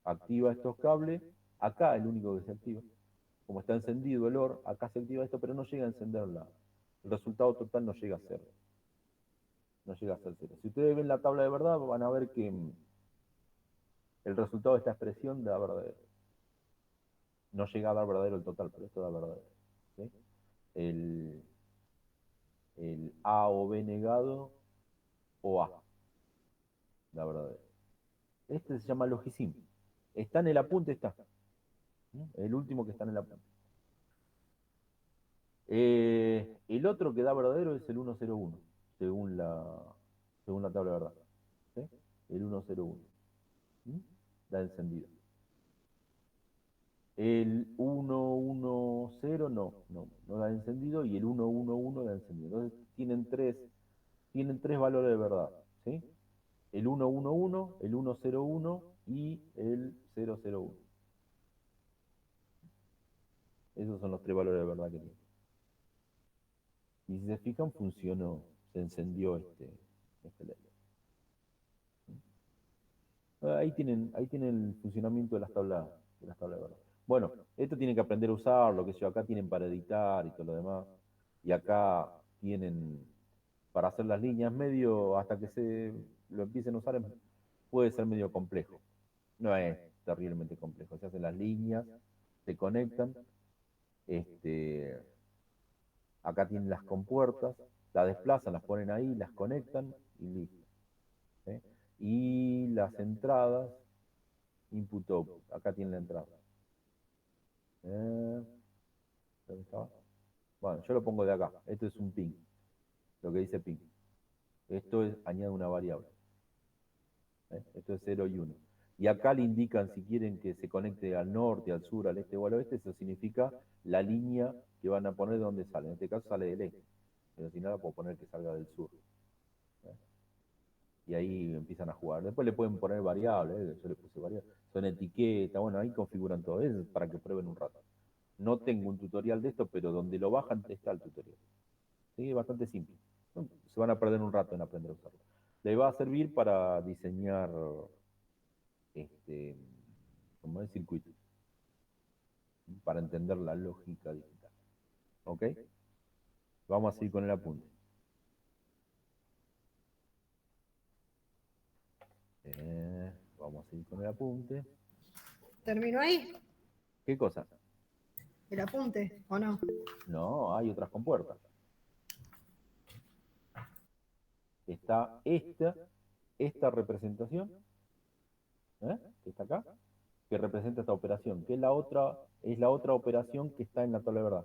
Activa estos cables, acá el único que se activa. Como está encendido el OR, acá se activa esto, pero no llega a encenderla. El resultado total no llega a ser. No llega a ser 0. Si ustedes ven la tabla de verdad, van a ver que el resultado de esta expresión da verdadero. No llega a dar verdadero el total, pero esto da verdadero. ¿Sí? El A o B negado o A da verdadero. Este se llama logisim. Está en el apunte, está. El último que está en el apunte. El otro que da verdadero es el 101, según la tabla de verdad. ¿Sí? El 101. ¿Mm? Da encendido. El 110 no da encendido y el 111 da encendido. Entonces tienen tres valores de verdad. ¿Sí? El 111, el 101 y el 001. Esos son los tres valores de verdad que tiene. Y si se fijan, funcionó, se encendió este LED. Ahí tienen el funcionamiento de las tablas de verdad. Bueno, esto tienen que aprender a usarlo, que yo acá tienen para editar y todo lo demás. Y acá tienen para hacer las líneas medio, hasta que se lo empiecen a usar, puede ser medio complejo. No es terriblemente complejo. Se hacen las líneas, se conectan, este, acá tienen las compuertas, las desplazan, las ponen ahí, las conectan y listo. ¿Sí? Y las entradas, input output, acá tienen la entrada. ¿Dónde estaba? Bueno, yo lo pongo de acá. Esto es un ping, lo que dice ping. Esto es, añade una variable. Esto es 0 y 1. Y acá le indican si quieren que se conecte al norte, al sur, al este o al oeste. Eso significa la línea que van a poner de donde sale. En este caso sale del este. Pero si no, la puedo poner que salga del sur. Y ahí empiezan a jugar. Después le pueden poner variables, yo le puse variables, son etiquetas, bueno, ahí configuran todo eso para que prueben un rato. No tengo un tutorial de esto, pero donde lo bajan está el tutorial. ¿Sí? Es bastante simple. Se van a perder un rato en aprender a usarlo. Le va a servir para diseñar este, como es circuito, para entender la lógica digital. ¿Ok? Vamos a seguir con el apunte. Vamos a seguir con el apunte. ¿Terminó ahí ¿Qué cosa? el apunte o no? No, hay otras compuertas. Está esta representación, que está acá, que representa esta operación, que es la otra operación que está en la tabla de verdad.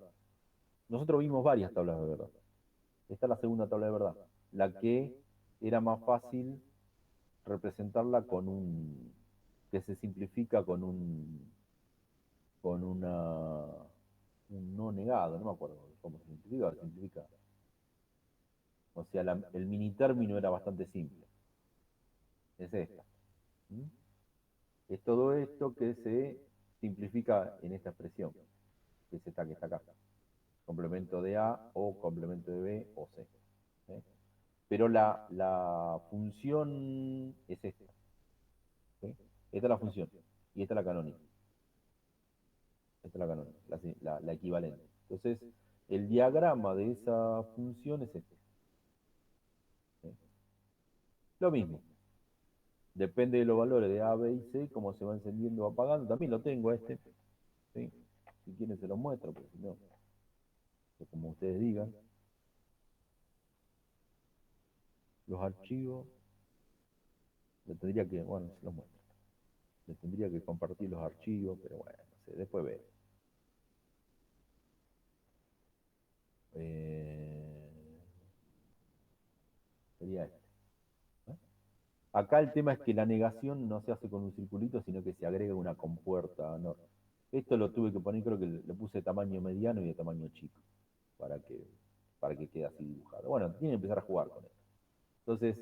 Nosotros vimos varias tablas de verdad. Esta es la segunda tabla de verdad, la que era más fácil representarla que se simplifica un no negado, no me acuerdo cómo se simplifica. O sea, el mini término era bastante simple. Es esta. ¿Mm? Es todo esto que se simplifica en esta expresión, que es esta que está acá. Complemento de A o complemento de B o C. ¿Sí? Pero la función es esta. ¿Sí? Esta es la función y esta es la canónica. Esta es la canónica, la equivalente. Entonces, el diagrama de esa función es este. ¿Sí? Lo mismo. Depende de los valores de A, B y C, cómo se va encendiendo o apagando. También lo tengo este. ¿Sí? Si quieren se lo muestro, pero si no, como ustedes digan. Los archivos, le tendría que, bueno, se los muestro. Le tendría que compartir los archivos, pero bueno, no sé, después ver. Sería este. ¿Eh? Acá el tema es que la negación no se hace con un circulito, sino que se agrega una compuerta. No. Esto lo tuve que poner, creo que le puse de tamaño mediano y de tamaño chico, para que quede así dibujado. Bueno, tienen que empezar a jugar con esto. Entonces,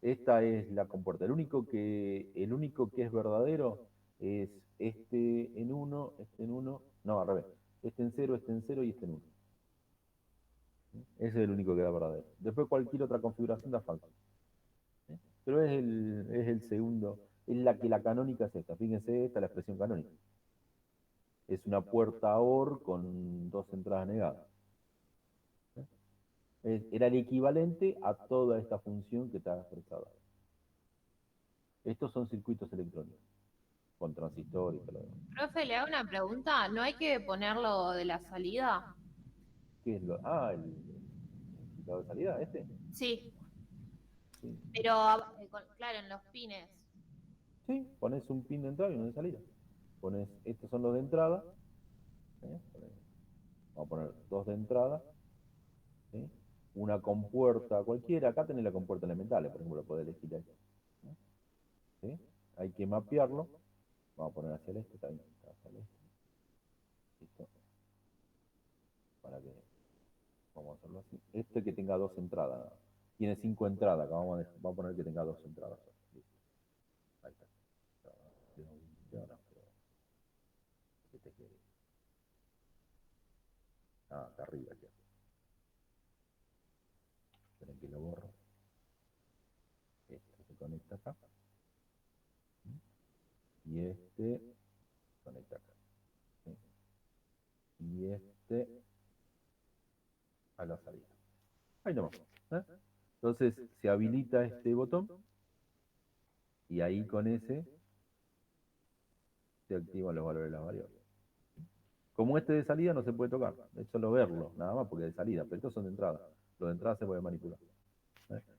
esta es la compuerta. El único que es verdadero es este en 1, no, al revés. Este en 0 y este en 1. Ese es el único que da verdadero. Después cualquier otra configuración da falso. Pero es el segundo, es la que la canónica es esta. Fíjense, esta es la expresión canónica. Es una puerta OR con dos entradas negadas. Era el equivalente a toda esta función que está expresada. Estos son circuitos electrónicos, con transistor y todo lo demás. Profe, le hago una pregunta. ¿No hay que ponerlo de la salida? ¿Qué es lo? Ah, el indicador de salida, este. Sí, Sí. pero claro, en los pines. Sí, pones un pin de entrada y uno de salida. Pones, estos son los de entrada. Vamos a poner dos de entrada. ¿Sí? Una compuerta cualquiera. Acá tenés la compuerta elemental, por ejemplo, lo podés elegir ahí. ¿Sí? Hay que mapearlo. Vamos a poner hacia el este también. Hacia el este. Listo. Para que, vamos a hacerlo así. Este que tenga dos entradas. Tiene 5 entradas. Acá vamos a poner que tenga dos entradas. Listo. Ahí está. Ah, está arriba aquí. Esperen que lo borro. Este se conecta acá. Y este conecta acá. ¿Sí? Y este a la salida. Ahí nomás. Entonces se habilita este botón y ahí con ese se activan los valores de las variables. Como este de salida no se puede tocar, es solo verlo, nada más porque es de salida, pero estos son de entrada. Los de entrada se pueden manipular.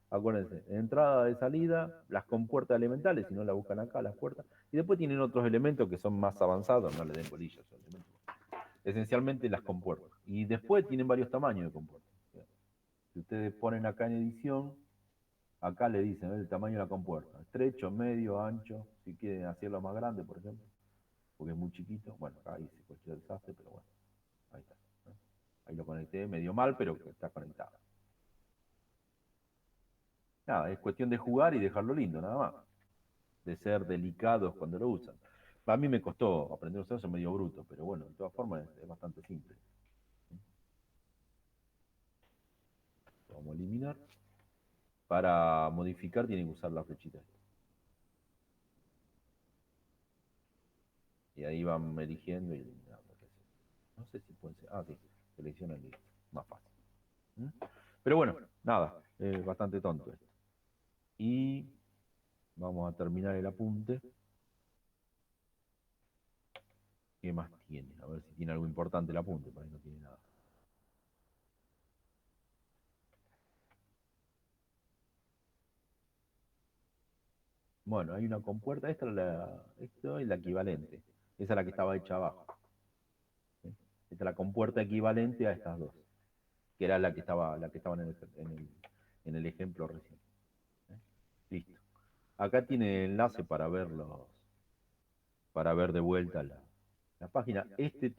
Acuérdense, entrada de salida, las compuertas elementales, si no la buscan acá, las puertas, y después tienen otros elementos que son más avanzados, no le den bolillas, son elementos. Esencialmente las compuertas. Y después tienen varios tamaños de compuertas. Si ustedes ponen acá en edición, acá le dicen el tamaño de la compuerta, estrecho, medio, ancho, si quieren hacerlo más grande, por ejemplo, porque es muy chiquito. Bueno, acá hice cualquier desastre, pero bueno, ahí está. Ahí lo conecté medio mal, pero está conectado. Nada, es cuestión de jugar y dejarlo lindo, nada más. De ser delicados cuando lo usan. A mí me costó aprender a usar eso medio bruto, pero bueno, de todas formas es bastante simple. Vamos a eliminar. Para modificar tienen que usar la flechita. Y ahí van eligiendo y eliminando. No sé si pueden ser. Ah, sí, seleccionan listo. Más fácil. ¿Mm? Pero bueno, nada, es bastante tonto esto. Y vamos a terminar el apunte. ¿Qué más tiene? A ver si tiene algo importante el apunte, por ahí no tiene nada. Bueno, hay una compuerta, esto es la equivalente. Esa es la que estaba hecha abajo. ¿Sí? Esta es la compuerta equivalente a estas dos, que era la que estaban en el ejemplo recién. Listo. Acá tiene el enlace para ver de vuelta la página. Este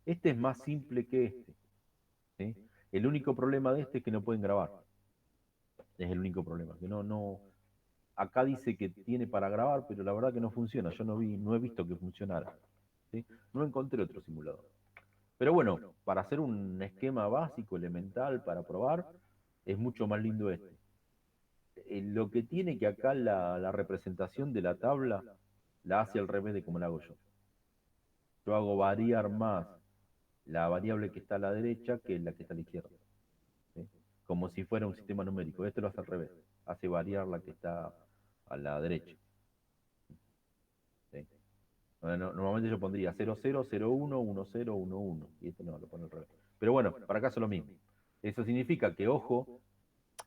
es más simple que este. ¿Sí? El único problema de este es que no pueden grabar. Es el único problema. Que acá dice que tiene para grabar, pero la verdad que no funciona. Yo no he visto que funcionara. ¿Sí? No encontré otro simulador. Pero bueno, para hacer un esquema básico, elemental, para probar, es mucho más lindo este. Lo que tiene que acá la representación de la tabla la hace al revés de como la hago yo. Yo hago variar más la variable que está a la derecha que la que está a la izquierda. ¿Sí? Como si fuera un sistema numérico. Este lo hace al revés. Hace variar la que está a la derecha. ¿Sí? Bueno, normalmente yo pondría 0, 0, 0, 1, 1, 0, 1, 1. Y este no, lo pone al revés. Pero bueno, para acá es lo mismo. Eso significa que, ojo,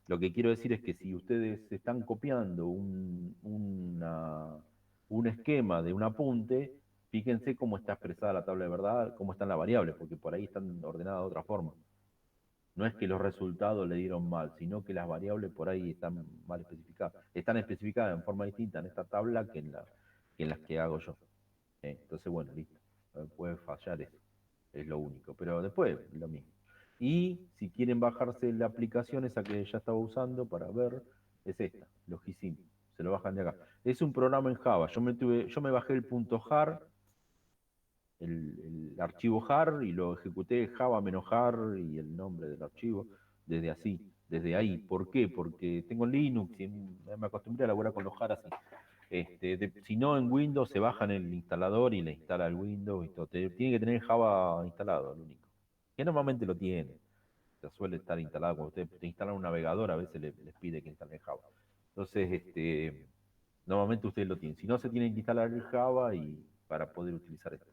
lo que quiero decir es que si ustedes están copiando un esquema de un apunte, fíjense cómo está expresada la tabla de verdad, cómo están las variables, porque por ahí están ordenadas de otra forma. No es que los resultados le dieron mal, sino que las variables por ahí están mal especificadas. Están especificadas en forma distinta en esta tabla que en las que hago yo. Entonces, bueno, listo. Puede fallar eso. Es lo único. Pero después, lo mismo. Y si quieren bajarse la aplicación, esa que ya estaba usando para ver, es esta, Logisim. Se lo bajan de acá. Es un programa en Java. Yo me bajé el .jar el archivo jar y lo ejecuté java-jar y el nombre del archivo desde ahí. ¿Por qué? Porque tengo Linux y me acostumbré a laburar con los jar así. Si no, en Windows se baja en el instalador y le instala el Windows y todo. Tiene que tener Java instalado, lo único. Que normalmente lo tiene. O sea, suele estar instalado. Cuando usted te instala un navegador, a veces les pide que instalen Java. Entonces, normalmente usted lo tiene. Si no, se tiene que instalar el Java y para poder utilizar esto.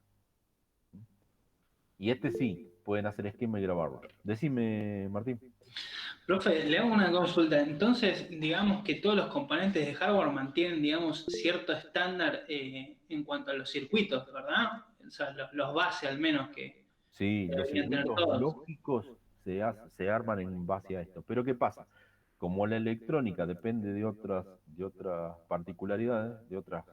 Y sí, pueden hacer esquema y grabarlo. Decime, Martín. Profe, le hago una consulta. Entonces, digamos que todos los componentes de hardware mantienen, digamos, cierto estándar en cuanto a los circuitos, ¿verdad? O sea, los bases al menos que Sí, los deberían tener circuitos todos. lógicos se arman en base a esto. Pero ¿qué pasa? Como la electrónica depende de otras particularidades, de otras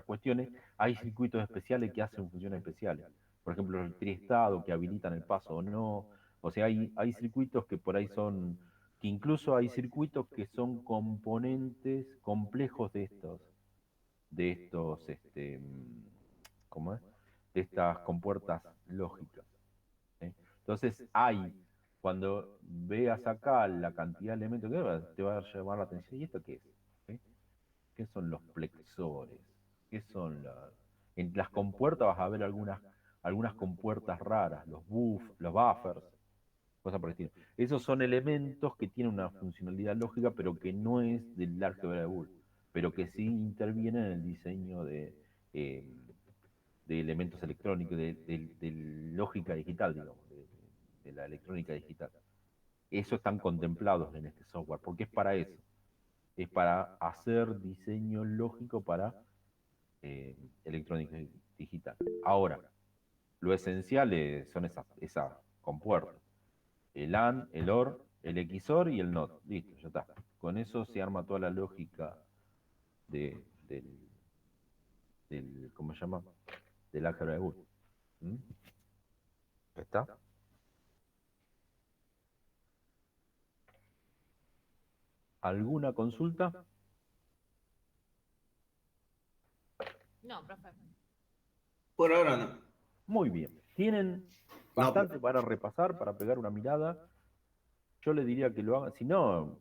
cuestiones, hay circuitos especiales que hacen funciones especiales. Por ejemplo, el triestado que habilitan el paso o no. O sea, hay circuitos que por ahí que incluso hay circuitos que son componentes complejos ¿cómo es? De estas compuertas lógicas. ¿Sí? Entonces cuando veas acá la cantidad de elementos que te va a llamar la atención. ¿Y esto qué es? ¿Sí? ¿Qué son los plexores? ¿Qué son en las compuertas vas a ver algunas compuertas raras, los buffers, cosas por el estilo. Esos son elementos que tienen una funcionalidad lógica, pero que no es del álgebra de Boole, pero que sí intervienen en el diseño eh, de elementos electrónicos, de lógica digital, digamos, de la electrónica digital. Eso están contemplados en este software, porque es para eso. Es para hacer diseño lógico para electrónica digital. Ahora, lo esencial son esas compuertas. El AND, el OR, el XOR y el NOT. Listo, ya está. Con eso se arma toda la lógica de, ¿cómo se llama? Del álgebra de Boole. ¿Mm? ¿Está? ¿Alguna consulta? No, profe. Por ahora no. Muy bien. Tienen No, bastante para repasar, para pegar una mirada. Yo les diría que lo hagan. Si no,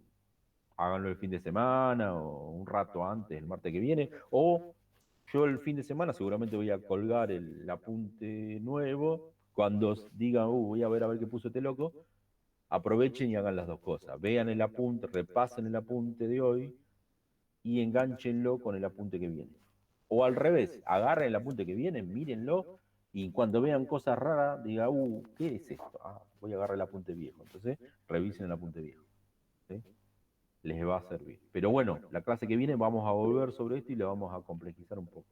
háganlo el fin de semana o un rato antes, el martes que viene. O yo el fin de semana seguramente voy a colgar el apunte nuevo. Cuando digan, voy a ver qué puso este loco, aprovechen y hagan las dos cosas. Vean el apunte, repasen el apunte de hoy y enganchenlo con el apunte que viene. O al revés, agarren el apunte que viene, mírenlo, y cuando vean cosas raras, diga, ¿qué es esto? Voy a agarrar el apunte viejo. Entonces, revisen el apunte viejo. ¿Sí? Les va a servir. Pero bueno, la clase que viene vamos a volver sobre esto y le vamos a complejizar un poco.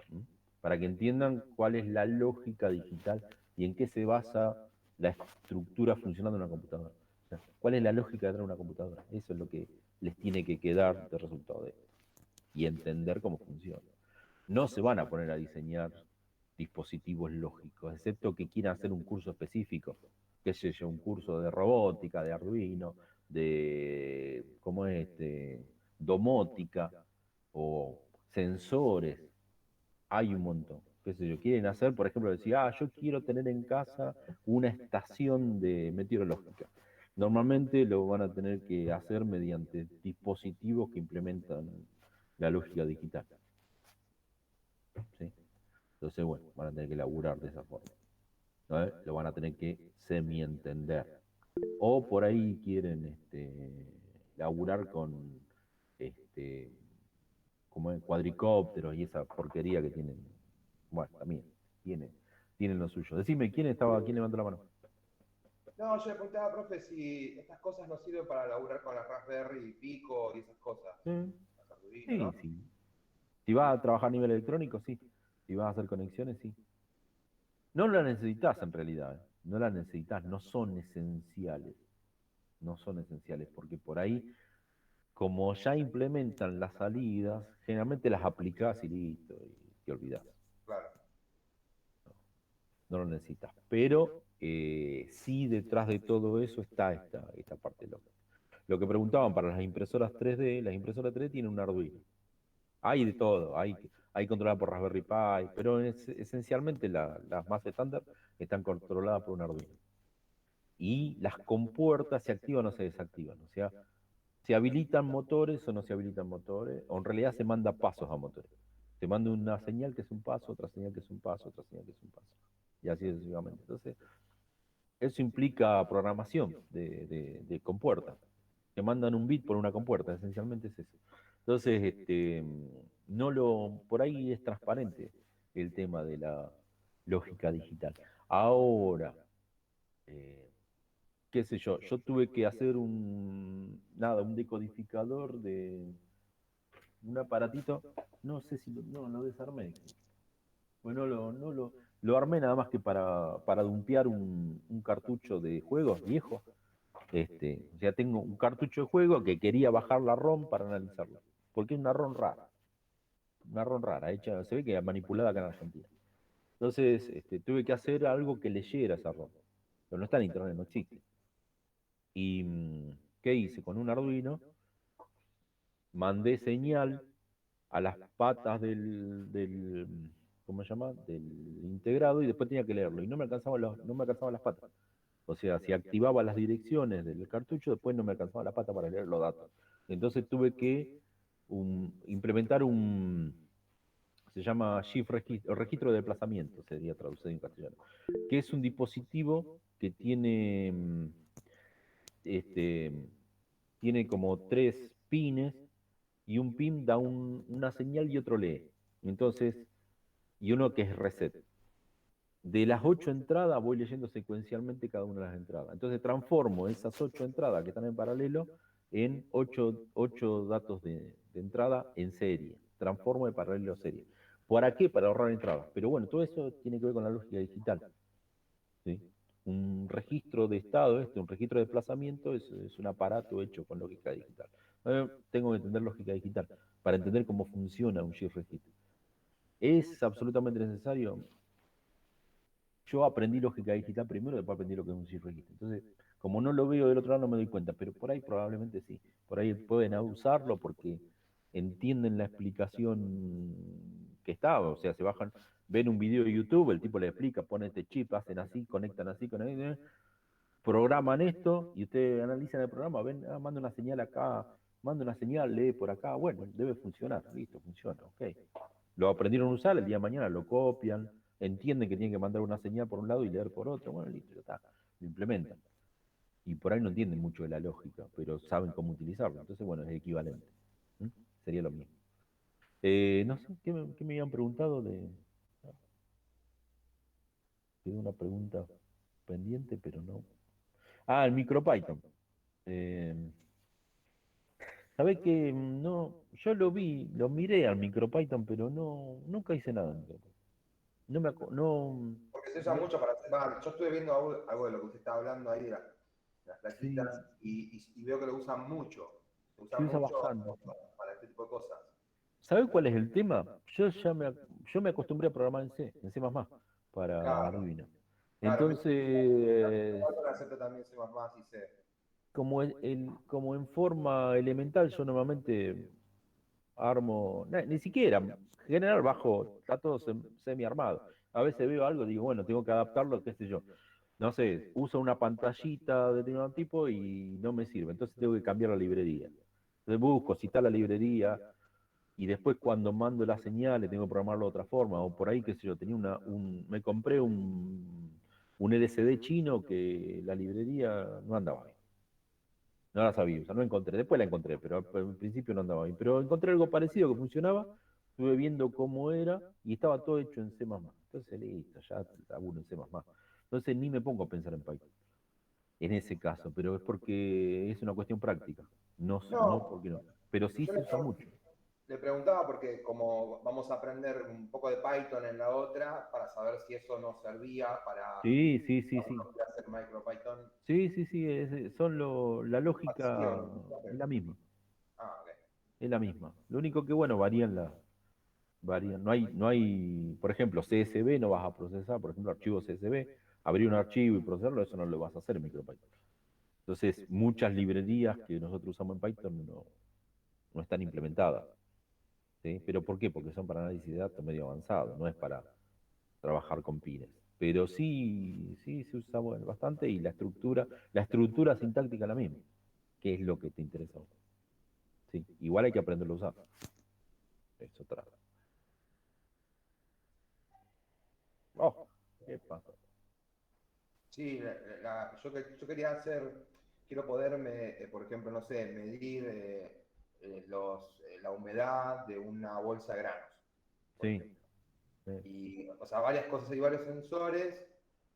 ¿Mm? Para que entiendan cuál es la lógica digital y en qué se basa la estructura funcionando en una computadora. O sea, ¿cuál es la lógica detrás de una computadora? Eso es lo que les tiene que quedar de resultado de esto. Y entender cómo funciona. No se van a poner a diseñar dispositivos lógicos, excepto que quieran hacer un curso específico, qué sé yo, un curso de robótica, de Arduino, ¿cómo es domótica o sensores. Hay un montón. Qué sé yo, quieren hacer, por ejemplo, decir, yo quiero tener en casa una estación de meteorológica. Normalmente lo van a tener que hacer mediante dispositivos que implementan la lógica digital. ¿Sí? Entonces, bueno, van a tener que laburar de esa forma. ¿No? Lo van a tener que semi-entender. O por ahí quieren laburar con este, como en cuadricópteros y esa porquería que tienen. Bueno, también tienen lo suyo. Decime, ¿quién levantó la mano? No, yo le preguntaba, profe, si estas cosas no sirven para laburar con la Raspberry, Pico y esas cosas. Sí, Las Arduino, sí, ¿no? sí. Si vas a trabajar a nivel electrónico, sí. Si vas a hacer conexiones, sí. No las necesitas en realidad. No las necesitas, no son esenciales. No son esenciales, porque por ahí, como ya implementan las salidas, generalmente las aplicás y listo, y te olvidás. Claro. No lo necesitas. Pero sí, detrás de todo eso está esta parte lógica. Lo que preguntaban para las impresoras 3D tienen un Arduino. Hay de todo, hay controlada por Raspberry Pi, pero esencialmente las más estándar están controladas por un Arduino. Y las compuertas se activan o se desactivan, o sea, se habilitan motores o no se habilitan motores, o en realidad se manda pasos a motores. Se manda una señal que es un paso, otra señal que es un paso, otra señal que es un paso, y así sucesivamente. Entonces, eso implica programación de compuertas. Que mandan un bit por una compuerta, esencialmente es eso. Entonces, por ahí es transparente el tema de la lógica digital. Ahora, eh, qué sé yo tuve que hacer un decodificador de un aparatito, no sé si lo desarmé. Bueno, lo armé nada más que para dumpear un cartucho de juegos viejo. O sea, tengo un cartucho de juego que quería bajar la ROM para analizarlo. Porque es una ROM rara, hecha, se ve que manipulada acá en Argentina. Entonces, tuve que hacer algo que leyera esa ROM. Pero no está en internet, no existe. Y, ¿qué hice? Con un Arduino, mandé señal a las patas ¿cómo se llama? Del integrado y después tenía que leerlo. Y no me alcanzaban las patas. O sea, si activaba las direcciones del cartucho, después no me alcanzaba la pata para leer los datos. Entonces tuve que implementar se llama shift registro, registro de desplazamiento, sería traducido en castellano, que es un dispositivo que este, tiene como tres pines y un pin da una señal y otro lee. Entonces, y uno que es reset. De las 8 entradas voy leyendo secuencialmente cada una de las entradas. Entonces transformo esas 8 entradas que están en paralelo en ocho datos de entrada en serie. Transformo de paralelo a serie. ¿Para qué? Para ahorrar entradas. Pero bueno, todo eso tiene que ver con la lógica digital. ¿Sí? Un registro de estado, un registro de desplazamiento es un aparato hecho con lógica digital. Tengo que entender lógica digital para entender cómo funciona un shift register. ¿Es absolutamente necesario? Yo aprendí lógica digital primero, después aprendí lo que es un shift register. Entonces, como no lo veo del otro lado, no me doy cuenta, pero por ahí probablemente sí. Por ahí pueden usarlo porque entienden la explicación que está, o sea, se bajan, ven un video de YouTube, el tipo le explica, pone este chip, hacen así, conectan así, programan esto y ustedes analizan el programa, ven, manda una señal acá, manda una señal, lee por acá, bueno, debe funcionar, listo, funciona, ok. Lo aprendieron a usar, el día de mañana lo copian, entienden que tienen que mandar una señal por un lado y leer por otro, bueno, listo, ya está, lo implementan. Y por ahí no entienden mucho de la lógica, pero saben cómo utilizarlo, entonces bueno, es equivalente. ¿Mm? Sería lo mismo. No sé, ¿qué me habían preguntado de... Quedó una pregunta pendiente, pero no. Ah, el MicroPython. Eh, ¿Sabés que no? Yo lo miré al MicroPython, pero no, nunca hice nada en MicroPython. No, Porque se usa mucho para hacer. Yo estuve viendo algo de lo que usted está hablando ahí, de las plaquitas, sí, y veo que lo usan mucho. Se usa se usa mucho bastante. para este tipo de cosas. ¿Sabés cuál es el tema? Yo me acostumbré a programar en C++ para Claro, Arduino. claro. Entonces, Acepta también C++ y C. como en forma elemental, yo normalmente armo, ni siquiera, en general bajo, está todo semi armado. A veces veo algo, digo, bueno, tengo que adaptarlo, qué sé yo. No sé, uso una pantallita de determinado tipo y no me sirve, entonces tengo que cambiar la librería. Entonces busco si está la librería y después cuando mando las señales tengo que programarlo de otra forma, o por ahí, qué sé yo, me compré un LCD chino que la librería no andaba bien. No la sabía usar, no encontré, después la encontré, pero al principio no andaba bien. Pero encontré algo parecido que funcionaba, estuve viendo cómo era y estaba todo hecho en C++. Entonces listo, ya laburo en C++. Entonces ni me pongo a pensar en Python en ese caso, pero es porque es una cuestión práctica, no No, porque no. Pero sí yo se usa mucho. le preguntaba porque como vamos a aprender un poco de Python en la otra, para saber si eso nos servía Sí, sí, sí, para sí. hacer MicroPython. Sí, sí, sí, la lógica Pasión. es la misma, Ah, ok. es la misma. Lo único que, bueno, varían. No hay, por ejemplo, CSV no vas a procesar, por ejemplo, archivo CSV, abrir un archivo y procesarlo, eso no lo vas a hacer en MicroPython. Entonces, muchas librerías que nosotros usamos en Python no están implementadas. ¿sí? ¿Pero por qué? Porque son para análisis de datos medio avanzado, no es para trabajar con pines. Pero sí se usa bastante y la estructura sintáctica es la misma, que es lo que te interesa a vos. Sí, igual hay que aprenderlo a usar. Es otra. Oh, ¿qué pasa? Sí, yo quería quiero poderme, por ejemplo, no sé, medir la humedad de una bolsa de granos, por Sí, ejemplo. sí. Y, o sea, varias cosas, hay varios sensores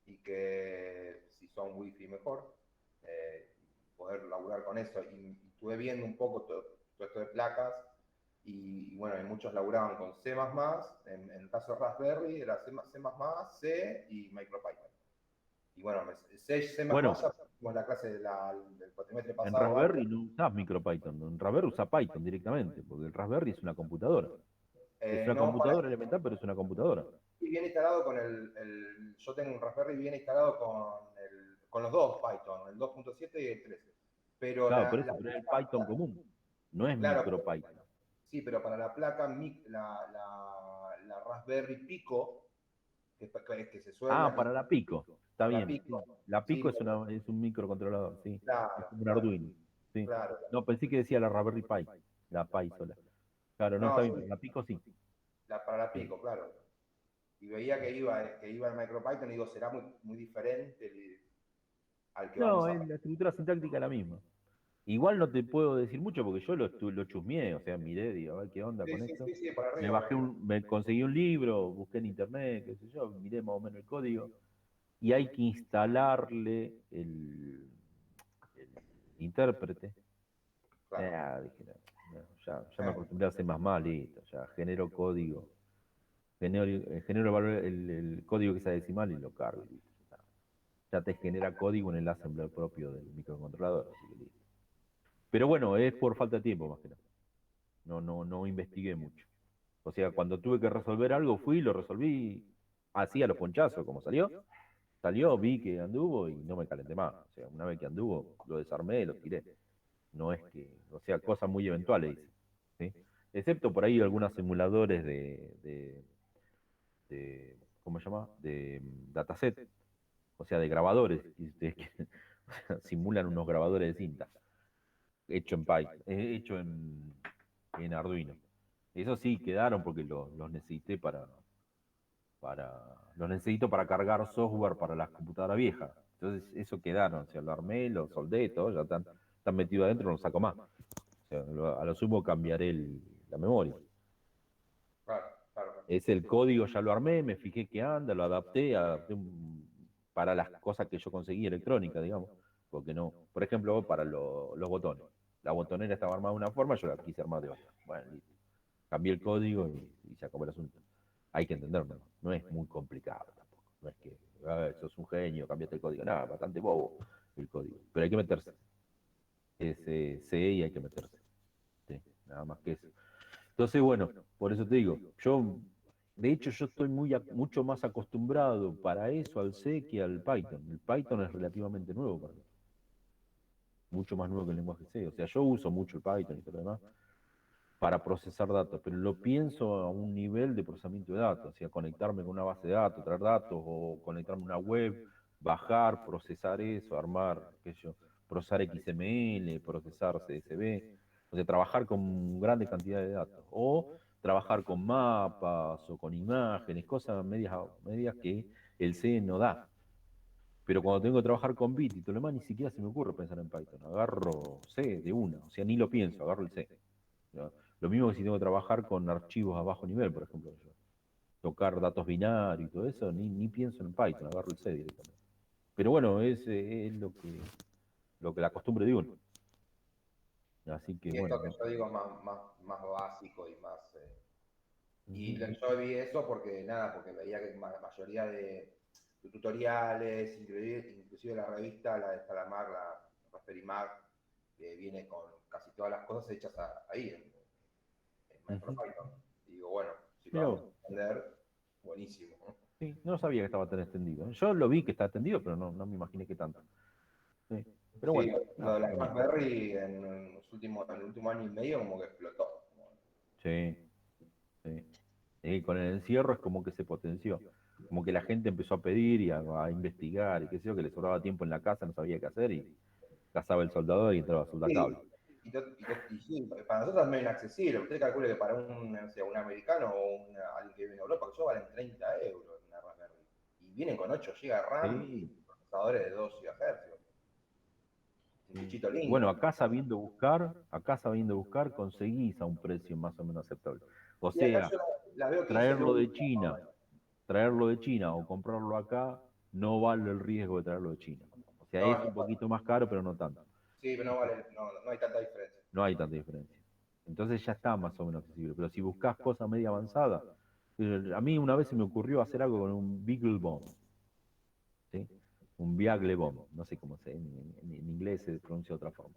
y que si son wifi mejor, eh, poder laburar con eso. Y estuve viendo un poco todo esto de placas y, bueno, hay muchos laburaban con C++, en el caso de Raspberry era C++, C y MicroPython. Y bueno, C++ Bueno, ya tuvimos la clase del cuatrimestre en pasado, Raspberry no usás MicroPython, en Raspberry usa Python directamente, porque el Raspberry es una computadora. Es una no para computadora elemental, pero es una computadora. y bien instalado con yo tengo un Raspberry bien instalado con los dos Python, el 2.7 y el 13. Pero Claro, por eso, pero es el Python común, no es claro, MicroPython. sí, pero para la placa, la Raspberry Pico, que se suele, Ah, para la Pico, está la bien. Sí. Pico, La sí, Pico es un microcontrolador, sí. Es claro, como un claro, Arduino. Sí. claro. No, pensé que decía la Raspberry Pi, la Pi sola. Claro, no, No, está bien, sí, pero la Pico sí. para la Sí. Pico, claro. Y veía que iba el MicroPython y digo, será muy diferente al que No, vamos a... la estructura sintáctica es la misma. Igual no te puedo decir mucho porque yo lo chusmeé, o sea, miré, digo, a ver qué onda Sí, con sí, esto. sí, sí, por Me arriba, por bajé arriba. me conseguí un libro, busqué en internet, qué sé yo, miré más o menos el código, y hay que instalarle el intérprete. Claro. Dije, no, ya me acostumbré a hacer más, listo, ya genero código, genero el código que sea decimal y lo cargo, y listo, ya te genera código en el assembler propio del microcontrolador, así que listo. Pero bueno, es por falta de tiempo más que nada. No investigué mucho. O sea, cuando tuve que resolver algo, fui, lo resolví así a los ponchazos, como salió, vi que anduvo y no me calenté más. O sea, una vez que anduvo, lo desarmé, lo tiré. No es que, o sea, cosas muy eventuales hice, ¿sí? Excepto por ahí algunos simuladores ¿cómo se llama? De dataset, o sea, de grabadores, o sea, simulan unos grabadores de cinta, hecho en Python, hecho en Arduino. Eso sí, quedaron porque los necesité los necesito para cargar software para las computadoras viejas. Entonces, eso quedaron, o sea, lo armé, lo soldé, todo, ya están metidos adentro, no lo saco más. O sea, a lo sumo cambiaré la memoria. Claro, claro, claro. Es el código, ya lo armé, me fijé que anda, lo adapté para las cosas que yo conseguí electrónicas, digamos. Porque no, por ejemplo, para los botones. La botonera estaba armada de una forma, yo la quise armar de otra. Bueno, listo. Cambié el código y se acabó el asunto. Hay que entenderlo, no es muy complicado tampoco. No es que sos un genio, cambiaste el código. Nada, bastante bobo el código. Pero hay que meterse. Ese C y hay que meterse. Sí, nada más que eso. Entonces, bueno, por eso te digo, de hecho, yo estoy mucho más acostumbrado para eso al C que al Python. El Python es relativamente nuevo para mí, mucho más nuevo que el lenguaje C. O sea, yo uso mucho el Python y todo lo demás para procesar datos, pero lo pienso a un nivel de procesamiento de datos, o sea, conectarme con una base de datos, traer datos, o conectarme a una web, bajar, procesar eso, armar, qué sé yo, procesar XML, procesar CSV, o sea, trabajar con grande cantidad de datos, o trabajar con mapas o con imágenes, cosas medias que el C no da. Pero cuando tengo que trabajar con bit y todo lo demás, ni siquiera se me ocurre pensar en Python. Agarro C de una, o sea, ni lo pienso, agarro el C. ¿No? Lo mismo que si tengo que trabajar con archivos a bajo nivel, por ejemplo, tocar datos binarios y todo eso, ni pienso en Python, agarro el C directamente. Pero bueno, es lo que la costumbre de uno. Así que Y bueno. esto que yo digo más básico y más... y Ujú. yo vi eso porque, nada, porque veía que la mayoría de tutoriales, inclusive la revista, la de Salamar, la Raspberry Mac, que viene con casi todas las cosas hechas ahí, en Ujú. MicroPython. Y digo, bueno, si lo Mirá vamos vos. a entender, buenísimo, ¿no? Sí, no sabía que estaba tan extendido. Yo lo vi que está extendido, pero no me imaginé que tanto. Sí. Pero Sí, bueno, lo nada, de la lo mismo. Raspberry en el último año y medio como que explotó. Sí. ¿sí? Con el encierro es como que se potenció. Como que la gente empezó a pedir y a investigar y qué sé yo, que le sobraba tiempo en la casa, no sabía qué hacer y cazaba el soldador y entraba a soldacable. Sí, y sí, para nosotros es medio inaccesible. Usted calcule que para no sé, un americano o alguien que vive en Europa, que yo valen 30 euros una Raspberry. Y vienen con 8 GB de RAM y Sí, procesadores de 2 GHz. Un sí. chichito Bueno, lindo. acá sabiendo buscar, conseguís a un precio más o menos aceptable. O Y acá sea, yo la veo 15 traerlo lucas. de China, o comprarlo acá, no vale el riesgo de traerlo de China. O sea, No, es un poquito más caro, pero no tanto. sí, pero no vale, no hay tanta diferencia. No hay tanta diferencia. Entonces ya está más o menos accesible. Pero si buscas cosas media avanzadas, a mí una vez se me ocurrió hacer algo con un Beagle Bomb, ¿sí? Un Beagle Bomb, no sé cómo se, en inglés se pronuncia de otra forma.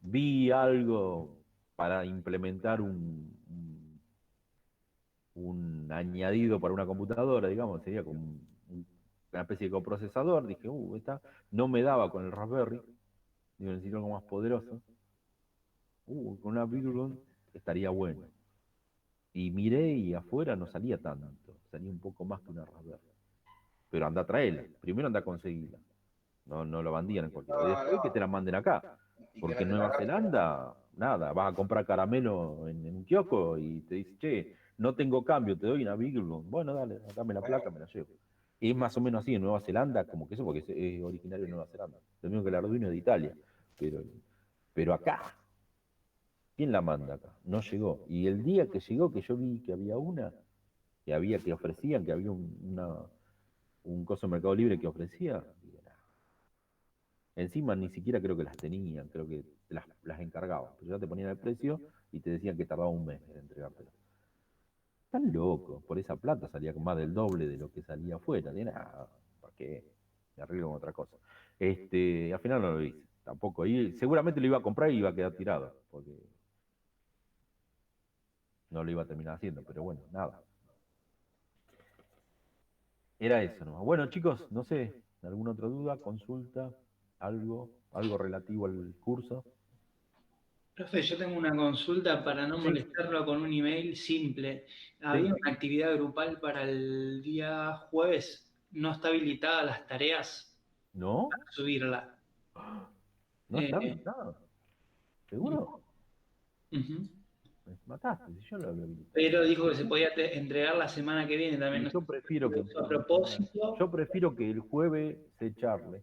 Vi algo para implementar un añadido para una computadora, digamos, sería como una especie de coprocesador. Dije, no me daba con el Raspberry, digo, necesito algo más poderoso. Con una Beagle estaría bueno. Y miré y afuera no salía tanto, salía un poco más que una Raspberry. Pero anda a traerla, primero anda a conseguirla. No lo vendían en cualquier lado. Y No, después que te no, la manden acá. y que Porque no en te la Nueva gasten. Zelanda, nada, vas a comprar caramelo en un kiosco y te dice, che, no tengo cambio, te doy una Beagle. Bueno, dale, dame la Bueno, placa, me la llevo. Y es más o menos así en Nueva Zelanda, como que eso, porque es originario de Nueva Zelanda. Lo mismo que el Arduino es de Italia. Pero, pero acá, ¿quién la manda acá? No llegó. Y el día que llegó, que yo vi que había una, que ofrecían, que había un coso de Mercado Libre que ofrecía, digo, nah. Encima ni siquiera creo que las tenían, creo que las encargaban. Pero ya te ponían el precio y te decían que tardaba un mes en entregártelo. Están locos, por esa plata salía con más del doble de lo que salía afuera. De nada, ¿para qué? Me arreglo con otra cosa. Al final no lo hice, tampoco. Y seguramente lo iba a comprar y iba a quedar tirado, porque no lo iba a terminar haciendo, pero bueno, nada. Era eso nomás. Bueno, chicos, no sé, ¿alguna otra duda, consulta, algo relativo al curso? Profe, yo tengo una consulta para no Sí, molestarlo con un email simple. Había sí, una actividad grupal para el día jueves. No está habilitada las tareas ¿no? para subirla. No está Eh, habilitado. ¿Seguro? ujú. Me mataste, si yo lo había habilitado. Pero dijo que se podía entregar la semana que viene también. Y No sé yo si prefiero lo que, hizo a propósito. yo prefiero que el jueves se charle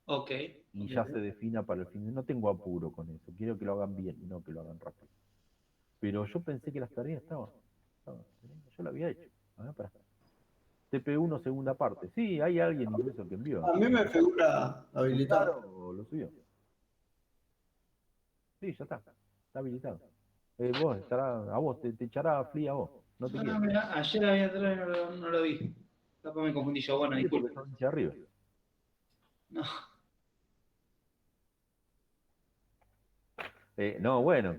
Ok. y ya se defina para el fin de. No tengo apuro con eso, quiero que lo hagan bien y no que lo hagan rápido. Pero yo pensé que las tareas estaban, yo lo había hecho. A ver, pará. TP1 segunda parte. Sí, hay alguien incluso que envió. A mí me figura habilitado. Claro, lo subió. Sí, ya está habilitado. Vos a vos, te echará fría a vos, no te Ah, no, quiero. mira, ayer había entrado y no lo vi. Capaz me confundí yo. Bueno, Sí, porque disculpe. son hacia arriba. No. No, bueno,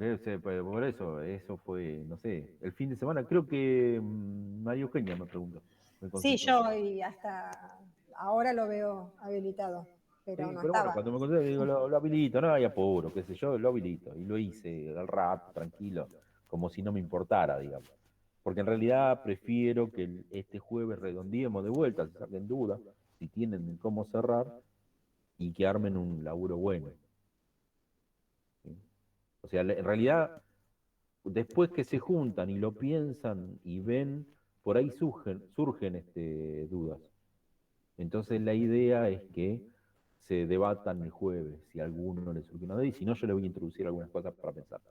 por eso fue, no sé, el fin de semana, creo que María Eugenia me preguntó, me Sí, consultó. yo y hasta ahora lo veo habilitado, pero Sí, no pero bueno, estaba. cuando me consultó, digo, lo habilito, no hay apuro, qué sé yo, lo habilito. Y lo hice al rato, tranquilo, como si no me importara, digamos. Porque en realidad prefiero que este jueves redondeemos de vuelta, se saquen dudas, si tienen cómo cerrar, y que armen un laburo bueno. ¿Sí? O sea, en realidad después que se juntan y lo piensan y ven, por ahí surgen dudas. Entonces la idea es que se debatan el jueves, si a alguno le surge una duda, y si no, yo le voy a introducir algunas cosas para pensar.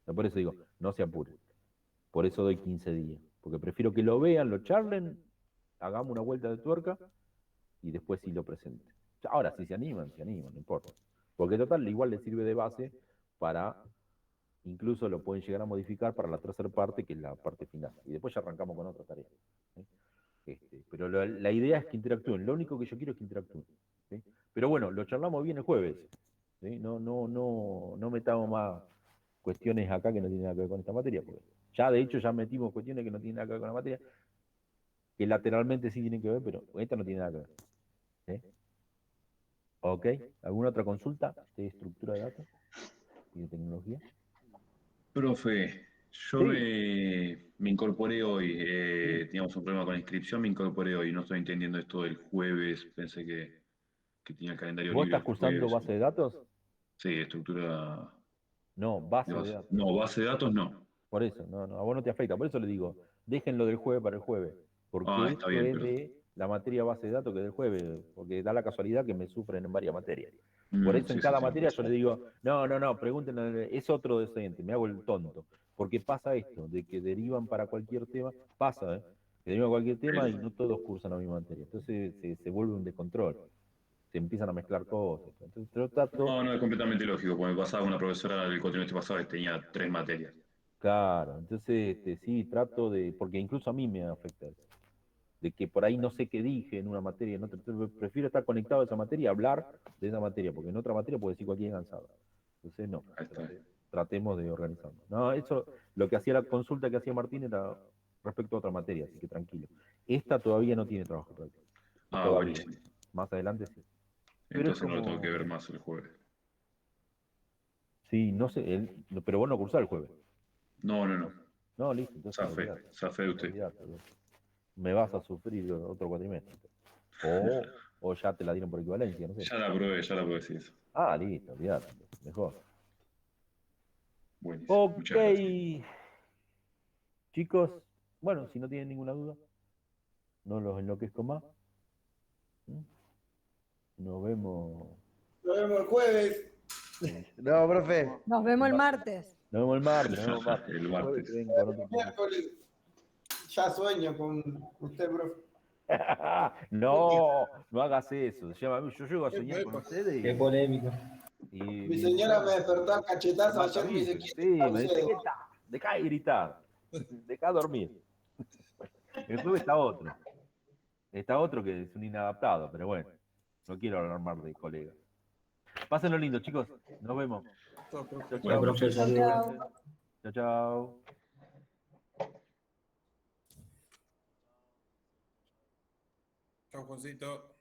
Por eso digo, no se apuren. Por eso doy 15 días. Porque prefiero que lo vean, lo charlen, hagamos una vuelta de tuerca y después sí lo presenten. Ahora, si se animan, no importa. Porque total, igual les sirve de base para. Incluso lo pueden llegar a modificar para la tercera parte, que es la parte final. Y después ya arrancamos con otra tarea. ¿Sí? Pero la idea es que interactúen. Lo único que yo quiero es que interactúen. ¿Sí? Pero bueno, lo charlamos bien el jueves. ¿Sí? No metamos más cuestiones acá que no tienen nada que ver con esta materia. Porque ya, de hecho, ya metimos cuestiones que no tienen nada que ver con la materia, que lateralmente sí tienen que ver, pero esta no tiene nada que ver. ¿Sí? ¿Ok? ¿Alguna otra consulta de estructura de datos y de tecnología? Profe, yo Sí. Me incorporé hoy. Teníamos un problema con la inscripción, me incorporé hoy. No estoy entendiendo esto del jueves. Pensé que tenía el calendario ¿Vos libre estás el cursando jueves. base de datos? Sí, estructura No, de base de base. datos. No, base de datos no. Por eso, no, a vos no te afecta. Por eso le digo, déjenlo del jueves para el jueves. Ah, Porque está esto bien, es pero. de la materia base de datos que es del jueves. Porque da la casualidad que me sufren en varias materias. Por eso en Sí, sí, cada sí. materia yo le digo, no, pregúntenle, es otro docente, me hago el tonto. Porque pasa esto, de que derivan para cualquier tema, pasa, ¿eh? Que derivan a cualquier tema y no todos cursan la misma materia. Entonces se vuelve un descontrol, se empiezan a mezclar cosas. Entonces yo trato, No, no, es completamente lógico. Cuando me pasaba una profesora del cuatrimestre pasado que tenía 3 materias. claro, entonces sí, trato de, porque incluso a mí me afecta eso, de que por ahí no sé qué dije en una materia, no prefiero estar conectado a esa materia, hablar de esa materia, porque en otra materia puedo decir cualquier cansado. Entonces no, Ahí está. tratemos de organizarnos. No, eso, lo que hacía la consulta que hacía Martín era respecto a otra materia, así que tranquilo. Esta todavía no tiene trabajo práctico, Ah, todavía. buenísimo. Más adelante sí. Pero es Entonces no lo tengo que como, ver más el jueves. sí, no sé, pero vos no cursás el jueves. No, no, no. No, listo, entonces olvidate. Zafé de usted. Olvidate. Me vas a sufrir otro cuatrimestre. O ya te la dieron por equivalencia, no sé. Ya la probé, sí, eso. Ah, listo, olvidate. Mejor. Buenísimo. Ok, Muchas gracias. chicos. Bueno, si no tienen ninguna duda, no los enloquezco más. ¿Mm? Nos vemos. Nos vemos el jueves. No, profe. Nos vemos el martes. Nos vemos el martes, nos vemos el martes. El jueves martes. que ven con otro tema. Miércoles. Ya sueño con usted, profe. No, no hagas eso. Yo llego a soñar con ustedes Qué polémico. y Mi señora me despertó a cachetazo Marta ayer y me dice, Vilches. ¿quién Sí, es me dice, Salcedo? ¿qué tal? Dejá de gritar. Dejá de dormir. El jueves está otro. Está otro que es un inadaptado, pero bueno, no quiero alarmar de colega. Pásenlo lindo, chicos. Nos vemos. Chao, Bueno, chao. profe, Chau, saludos. chau. Chao, chao. Chau, Juancito.